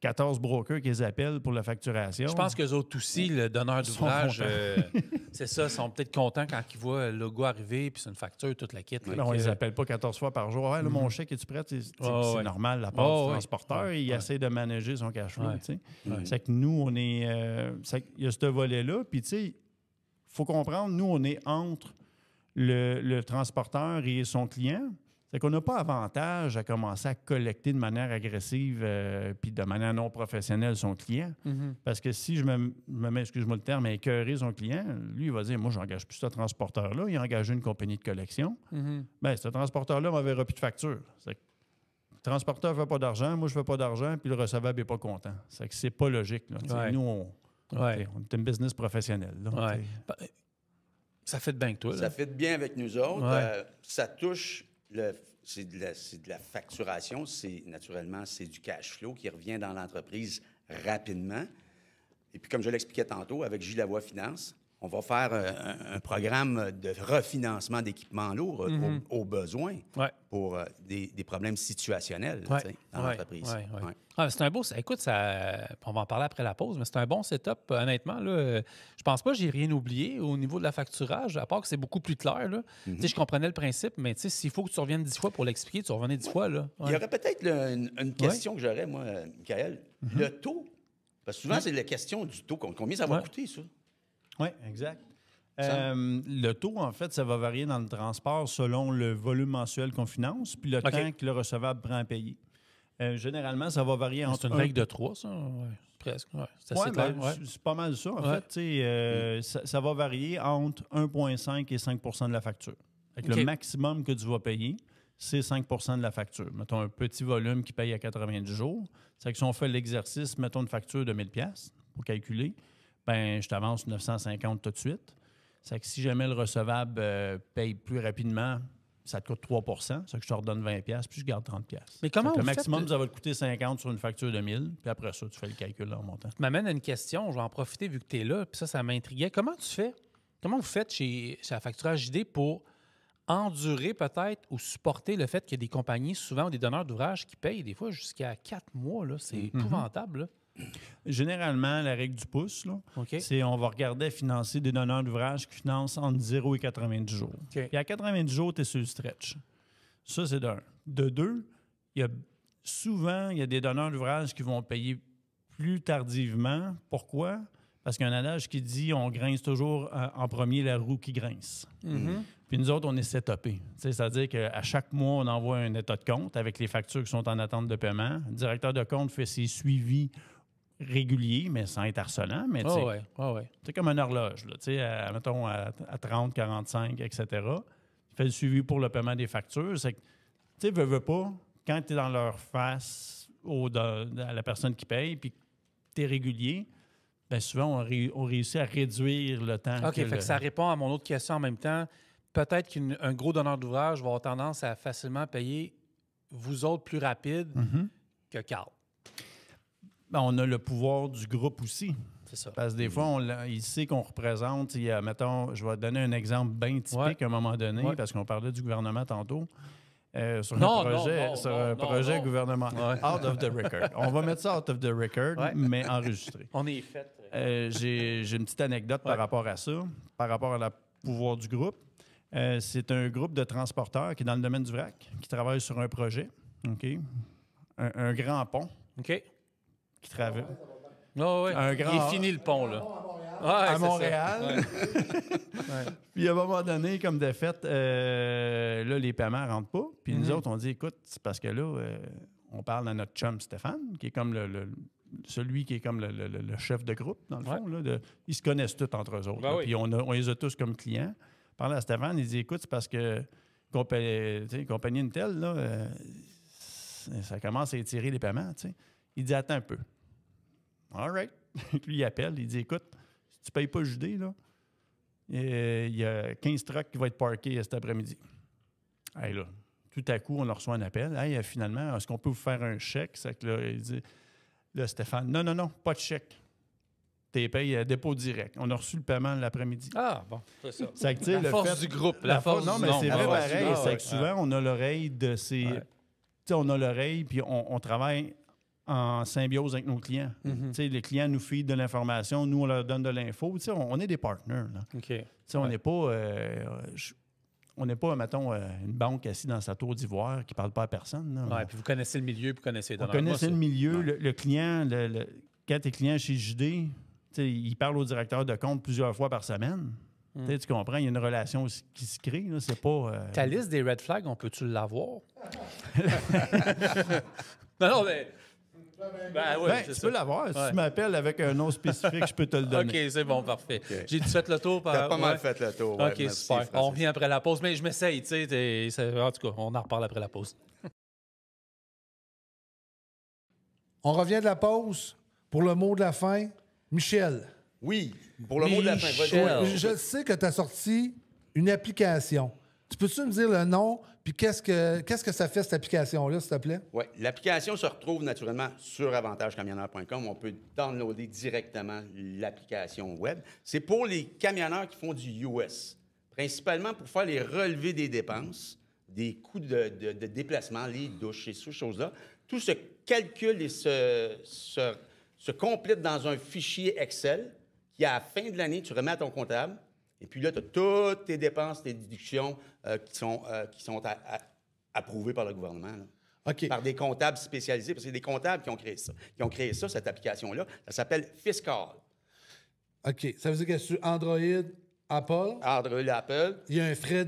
14 brokers qui les appellent pour la facturation. Je pense qu'eux autres aussi, le donneur d'ouvrage, c'est ça, sont peut-être contents quand ils voient le logo arriver puis c'est une facture, toute la kit. On ne les appelle pas 14 fois par jour. Là, mon chèque, es-tu prêt? C'est normal, la part du transporteur. Il essaie de manager son cash flow. C'est que nous, on est... il y a ce volet-là. Puis, tu sais, il faut comprendre, nous, on est entre le transporteur et son client. C'est qu'on n'a pas avantage à commencer à collecter de manière agressive puis de manière non professionnelle son client. Parce que si je me mets, excuse-moi le terme, à écœurer son client, lui, il va dire, moi, je n'engage plus ce transporteur-là. Il a engagé une compagnie de collection. Bien, ce transporteur-là ne m'enverra plus de facture. Le transporteur ne fait pas d'argent, moi, je ne fais pas d'argent, puis le recevable n'est pas content. C'est que c'est pas logique. Là. Nous, on est un business professionnel. Là, ça fait de bien que toi. Là. Ça fait de bien avec nous autres. Ça touche... C'est de la facturation, naturellement, c'est du cash flow qui revient dans l'entreprise rapidement. Et puis, comme je l'expliquais tantôt, avec Gilles Lavoie Finance, on va faire un programme de refinancement d'équipements lourds aux besoins pour des problèmes situationnels dans l'entreprise. C'est un beau... Écoute, on va en parler après la pause, mais c'est un bon setup. Honnêtement, là, je pense pas que j'ai rien oublié au niveau de la facturage, à part que c'est beaucoup plus clair. Là. Je comprenais le principe, mais s'il faut que tu reviennes 10 fois pour l'expliquer, tu revenais 10 fois. Là. Il y aurait peut-être une question que j'aurais, moi, Michael. Le taux. Parce que souvent, c'est la question du taux. Combien ça va coûter, ça? Oui, exact. Le taux, en fait, ça va varier dans le transport selon le volume mensuel qu'on finance puis le temps que le recevable prend à payer. Généralement, ça va varier entre... C'est une règle de 3, ça? Presque. Ouais. C'est assez clair. C'est pas mal ça, en fait. Ça va varier entre 1,5 et 5 de la facture. Le maximum que tu vas payer, c'est 5 de la facture. Mettons un petit volume qui paye à 90 jours. C'est que si on fait l'exercice, mettons une facture de 1 000 $ pour calculer, ben je t'avance 950 tout de suite. C'est que si jamais le recevable paye plus rapidement, ça te coûte 3 %. C'est que je te redonne 20 $ puis je garde 30 $. Mais comment le maximum, ça va te coûter 50 sur une facture de 1000, puis après ça, tu fais le calcul en montant. Tu m'amènes à une question, je vais en profiter vu que tu es là, puis ça m'intriguait. Comment vous faites chez la Facturage JD pour endurer peut-être ou supporter le fait qu'il y a des compagnies, souvent, ou des donneurs d'ouvrage qui payent des fois jusqu'à 4 mois? Là. C'est épouvantable. Là. Généralement, la règle du pouce, c'est on va regarder à financer des donneurs d'ouvrage qui financent entre 0 et 90 jours. Puis à 90 jours, tu es sur le stretch. Ça, c'est d'un. De deux, souvent, il y a des donneurs d'ouvrage qui vont payer plus tardivement. Pourquoi? Parce qu'il y a un adage qui dit on grince toujours en premier la roue qui grince. Puis nous autres, on est setupés. C'est-à-dire qu'à chaque mois, on envoie un état de compte avec les factures qui sont en attente de paiement. Le directeur de compte fait ses suivis réguliers, mais sans être harcelant. Mais c'est comme une horloge, là, mettons à 30, 45, etc. Il fait le suivi pour le paiement des factures. C'est que, tu sais, veux pas, quand tu es dans leur face à la personne qui paye, puis tu es régulier, bien souvent, on réussit à réduire le temps. OK, fait que ça répond à mon autre question en même temps. Peut-être qu'un gros donneur d'ouvrage va avoir tendance à facilement payer vous autres plus rapide que Carl. Ben, on a le pouvoir du groupe aussi. C'est ça. Parce que des fois, il sait qu'on représente. Mettons, je vais donner un exemple bien typique à un moment donné, parce qu'on parlait du gouvernement tantôt. Sur un projet gouvernemental. Out of the record. On va mettre ça out of the record, mais enregistré. On est fait. J'ai une petite anecdote par rapport à ça, par rapport à la pouvoir du groupe. C'est un groupe de transporteurs qui est dans le domaine du vrac, qui travaille sur un projet, un grand pont qui traverse. Il est fini le pont, là. À Montréal. Puis à un moment donné, comme de fait, là, les paiements ne rentrent pas. Puis nous autres, on dit, écoute, c'est parce que là, on parle à notre chum Stéphane, qui est comme celui qui est comme le chef de groupe, dans le fond. Là, ils se connaissent tous entre eux autres. Puis on les a tous comme clients. Parle à Stéphane, il dit, écoute, c'est parce que compagnie Intel, là, ça commence à étirer les paiements. T'sais. Il dit, attends un peu. All right. Lui, il appelle, il dit, écoute, si tu ne payes pas JD, là, il y a 15 trucks qui vont être parkés cet après-midi. Hey, là, tout à coup, on leur reçoit un appel. Hey, finalement, est-ce qu'on peut vous faire un chèque? C'est que là, il dit, là, Stéphane, non, pas de chèque. Tu payes à dépôt direct. On a reçu le paiement l'après-midi. Ah, bon, c'est ça. C'est que, la force du groupe. La force non, du mais nombre. c'est vrai pareil. C'est que souvent, on a l'oreille de ces... Ouais. On a l'oreille, puis on travaille en symbiose avec nos clients. Les clients nous filent de l'information, nous, on leur donne de l'info. On est des partenaires. Là. On n'est pas... on n'est pas, mettons, une banque assise dans sa tour d'ivoire qui ne parle pas à personne. Oui, puis vous connaissez le milieu, puis vous connaissez les donneurs. Vous connaissez le milieu. Le client, quand tu es client chez JD, il parle au directeur de compte plusieurs fois par semaine. Tu comprends, il y a une relation qui se crée. Là, c'est pas... Ta liste des red flags, on peut-tu l'avoir? non, mais... tu peux l'avoir. Si tu m'appelles avec un nom spécifique, je peux te le donner. OK, c'est bon, parfait. J'ai fait le tour. T'as pas mal fait le tour. OK, merci, super. On revient après la pause, mais je m'essaye. En tout cas, on en reparle après la pause. On revient de la pause pour le mot de la fin. Michel. Oui, pour le mot de la fin. Je sais que tu as sorti une application. Tu peux-tu me dire le nom, puis qu'est-ce que ça fait, cette application-là, s'il te plaît? Oui, l'application se retrouve naturellement sur avantagecamionneur.com. On peut downloader directement l'application web. C'est pour les camionneurs qui font du US, principalement pour faire les relevés des dépenses, des coûts de déplacement, les douches et ces choses-là. Tout se calcule et se complète dans un fichier Excel qui, à la fin de l'année, tu remets à ton comptable. Et puis là, tu as toutes tes dépenses, tes déductions qui sont approuvées par le gouvernement. Là. OK. Par des comptables spécialisés, parce que c'est des comptables qui ont créé ça, cette application-là. Ça s'appelle Fiscal. OK. Ça veut dire que sur Android, Apple... Android, Apple. Il y a un frais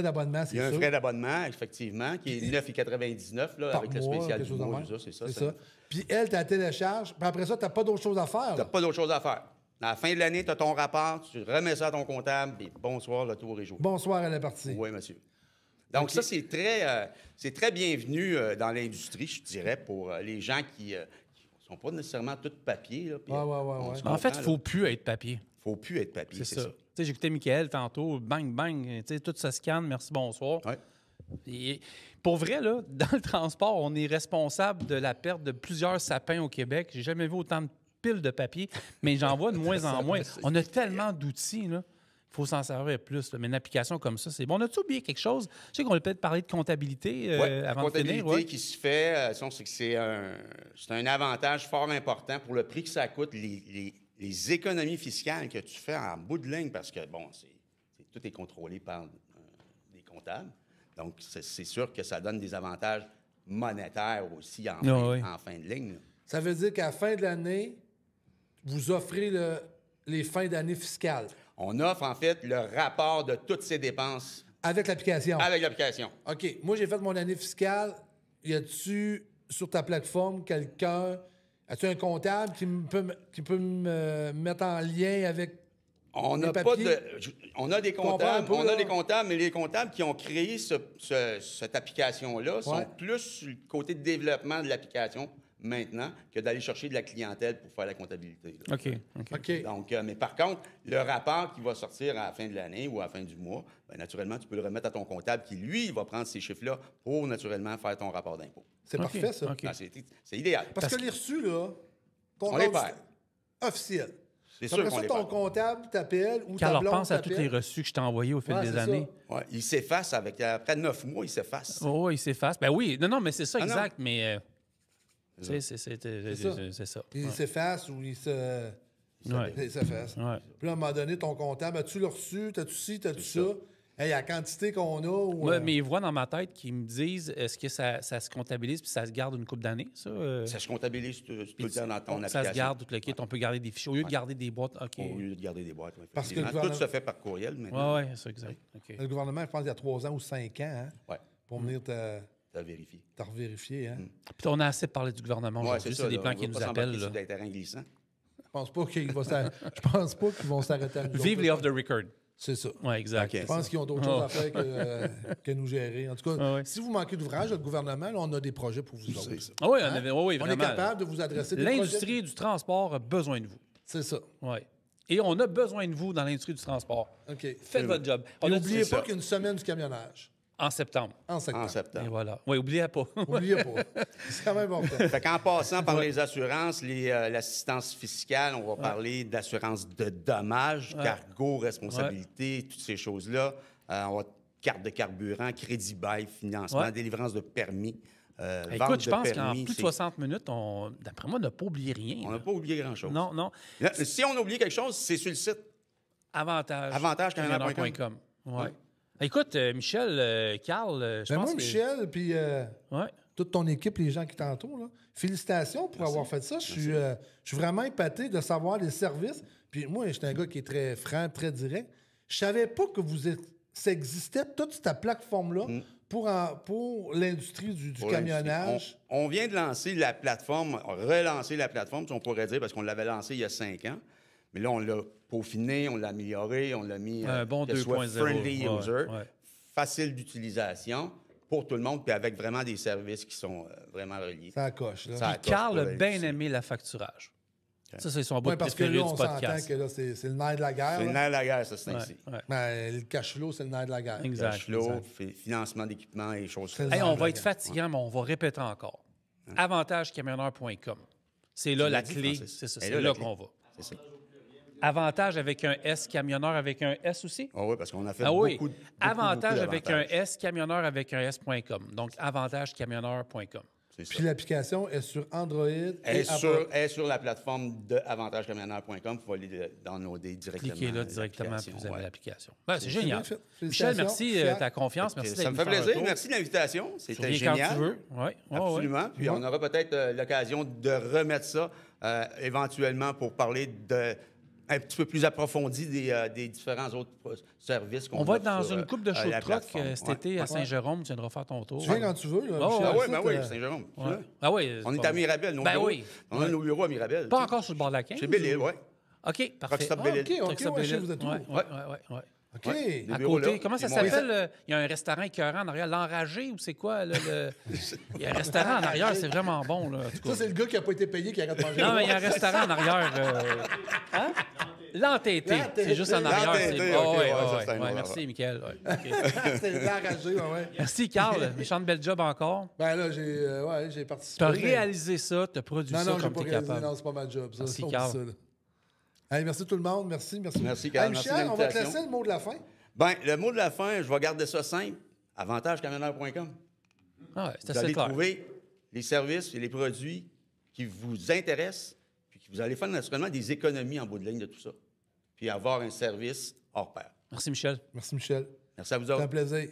d'abonnement, c'est ça? Il y a un frais d'abonnement, effectivement, qui est 9,99 là, avec le spécial du mois. C'est ça. Puis elle, tu la télécharges, puis après ça, tu n'as pas d'autre chose à faire. Tu n'as pas d'autre chose à faire. À la fin de l'année, tu as ton rapport, tu remets ça à ton comptable, puis bonsoir, le tour est joué. Bonsoir, elle est partie. Oui, monsieur. Donc, ça, c'est très bienvenu dans l'industrie, je dirais, pour les gens qui ne sont pas nécessairement tous papier. Oui. En fait, il ne faut plus être papier. Il ne faut plus être papier, c'est ça. Tu sais, j'écoutais Michael tantôt, bang, bang, tu sais, tout ça scanne, merci, bonsoir. Ouais. Et pour vrai, là, dans le transport, on est responsable de la perte de plusieurs sapins au Québec. J'ai jamais vu autant de piles de papier, mais j'en vois de moins en moins. On a tellement d'outils, là. Il faut s'en servir plus. Là. Mais une application comme ça, c'est bon. On a-tu oublié quelque chose? Je sais qu'on a peut-être parlé de comptabilité avant de finir. La comptabilité qui se fait, c'est un avantage fort important pour le prix que ça coûte, les économies fiscales que tu fais en bout de ligne, parce que, bon, tout est contrôlé par des comptables. Donc, c'est sûr que ça donne des avantages monétaires aussi en fin de ligne. Là. Ça veut dire qu'à la fin de l'année, vous offrez les fins d'année fiscales. On offre, en fait, le rapport de toutes ces dépenses. Avec l'application? Avec l'application. OK. Moi, j'ai fait mon année fiscale. Y a-tu, sur ta plateforme, quelqu'un... As-tu un comptable qui peut me mettre en lien avec On n'a pas on a des comptables, mais les comptables qui ont créé cette application-là sont plus sur le côté de développement de l'application maintenant que d'aller chercher de la clientèle pour faire la comptabilité. Là. OK. Donc, mais par contre, le rapport qui va sortir à la fin de l'année ou à la fin du mois, bien, naturellement, tu peux le remettre à ton comptable qui, lui, va prendre ces chiffres-là pour, naturellement, faire ton rapport d'impôt. C'est parfait, ça. Ah, c'est idéal. Parce que les reçus, là, on les perd. Officiel. C'est sûr après ça, ton comptable t'appelle ou ta blonde t'appelle. pense à tous les reçus que je t'ai envoyés au fil des années. Ouais, il s'efface après 9 mois, il s'efface. Oh, il s'efface. Ben oui, non, mais c'est ça, exact, mais... c'est ça. Il s'efface ou il s'efface. Ouais. Puis là, à un moment donné, ton comptable, as-tu le reçu? T'as-tu ci? T'as-tu ça? Hey, la quantité qu'on a... Ou, mais ils voient dans ma tête qu'ils me disent, est-ce que ça se comptabilise puis ça se garde une couple d'années, ça? Ça se comptabilise tout le temps dans ton application. Ça se garde, tout le kit. On peut garder des fichiers. Au lieu de garder des boîtes, OK. Au lieu de garder des boîtes, oui. Parce que tout se fait par courriel maintenant. Oui, c'est exact. Okay. Le gouvernement, je pense, il y a 3 ans ou 5 ans, pour venir te vérifier. Hein? Puis on a assez parlé du gouvernement aujourd'hui. C'est des plans qui nous appellent. C'est des terrains glissants. Je pense pas qu'ils vont s'arrêter à nous. Vive les off the record. C'est ça. Oui, exact. Je pense qu'ils ont d'autres choses à faire que nous gérer. En tout cas, si vous manquez d'ouvrage, le gouvernement, là, on a des projets pour vous autres. Oui, on est capable de vous adresser des projets. L'industrie du transport a besoin de vous. C'est ça. Oui. Et on a besoin de vous dans l'industrie du transport. OK. Faites votre job. N'oubliez pas qu'il y a une semaine du camionnage. En septembre. Et voilà. Oui, oubliez pas. Oubliez pas. C'est quand même important. Fait qu'en passant par les assurances, l'assistance fiscale, on va parler d'assurance de dommages, cargo, responsabilité, toutes ces choses-là. On va carte de carburant, crédit bail, financement, délivrance de permis. Écoute, je pense qu'en plus de 60 minutes, d'après moi, on n'a pas oublié rien. On n'a pas oublié grand-chose. Non. Si on a oublié quelque chose, c'est sur le site. Avantagecamionneur.com. Oui. Écoute, Michel, Carl, je pense moi, Michel, puis toute ton équipe, les gens qui t'entourent, là, félicitations pour avoir fait ça. Je suis vraiment épaté de savoir les services. Puis moi, j'étais un gars qui est très franc, très direct. Je savais pas que ça existait, toute cette plateforme-là, pour l'industrie du camionnage. On vient de lancer la plateforme, relancer la plateforme, si on pourrait dire, parce qu'on l'avait lancée il y a 5 ans. Mais là, on l'a peaufiné, on l'a amélioré, on l'a mis que ce soit friendly user, facile d'utilisation pour tout le monde, puis avec vraiment des services qui sont vraiment reliés. Ça coche, là. Carl a bien aimé la facturage. Ça, c'est son bout parce que préféré là, du on s'entend podcast. que là, c'est le nerf de la guerre. C'est le là. nerf de la guerre, ça, c'est Ouais, ainsi. ouais. Mais le cash flow, c'est le nerf de la guerre. Exact. Cash flow, exact. financement d'équipement et choses C'est comme le ça. Hey, on de va la être guerre. fatigant, mais on va répéter encore. Avantagecamionneur.com. C'est là Tu la l'as dit, clé. Francis. C'est ça, Et c'est là, là la clé. qu'on va. C'est ça. Avantage avec un S, camionneur avec un S aussi? Ah oui, parce qu'on a fait Ah oui. beaucoup Avantage avec un d'avantages. S, camionneur avec un S.com. Donc, avantagecamionneur.com. C'est ça. Puis l'application est sur Android et Elle Apple. est sur la plateforme de avantagecamionneur.com. Vous pouvez aller downloader directement. Cliquez là directement puis vous avez Ouais. l'application. Ouais, c'est bien génial. fait. Michel, Félicitations. merci Fier. de ta confiance. Merci Ça me d'être fait venu faire un plaisir. tour. Merci de l'invitation. Tu C'était reviens génial. quand tu veux. Ouais, Absolument. Puis on aura peut-être l'occasion de remettre ça éventuellement pour parler un petit peu plus approfondi des différents autres services qu'on On va offre être dans sur, une coupe de show la de truck plateforme. cet Ouais. été à Saint-Jérôme. Tu viendras faire ton tour. Tu viens quand tu veux. Là, Oh, Michel. Ah oui, Écoute, ben oui, Saint-Jérôme. Tu Ouais. veux? Ah oui. On est à Mirabel. Ben oui. On a nos bureaux à Mirabel. Pas encore sur le bord de la 15. Chez Belle-Île, oui. OK, parfait. Truck Stop Ah, Belle-Île. OK, OK, Truck Stop ouais, Belle-Île. vous êtes où? Ouais. OK. Ouais. À Les bureaux côté, là. comment ça Et mon- s'appelle? Il y a un restaurant écœurant en arrière. L'Enragé ou c'est quoi? Il y a un restaurant en arrière, c'est vraiment bon. Là, en tout cas. Ça, c'est le gars qui n'a pas été payé qui arrête de manger. Non, mais il y a un restaurant en arrière. Hein? L'entêté. C'est juste en arrière. L'entêté, c'est- OK, Oh, ouais, ouais, ça, ouais, c'est un ouais, autre merci, Mickaël. Ouais, OK. C'est enragé, ouais. Merci, Carl. Méchante belle job encore. Ben là, j'ai participé. Tu as mais- réalisé ça, tu as produit Non, ça non, j'ai comme pas tu es réalisé. capable. Non, c'est pas ma job. Ça, Merci, on dit Carl. ça, là. Hey, merci tout le monde. Merci. Merci, Carl. Hey, Merci Michel, de on va te l'invitation. laisser le mot de la fin. Ben, le mot de la fin, je vais garder ça simple. Avantagecamionneur.com. Ah ouais, c'est Vous assez allez clair. trouver les services et les produits qui vous intéressent, puis que vous allez faire naturellement des économies en bout de ligne de tout ça, puis avoir un service hors pair. Merci, Michel. Merci, Michel. Merci à vous C'était autres. un plaisir.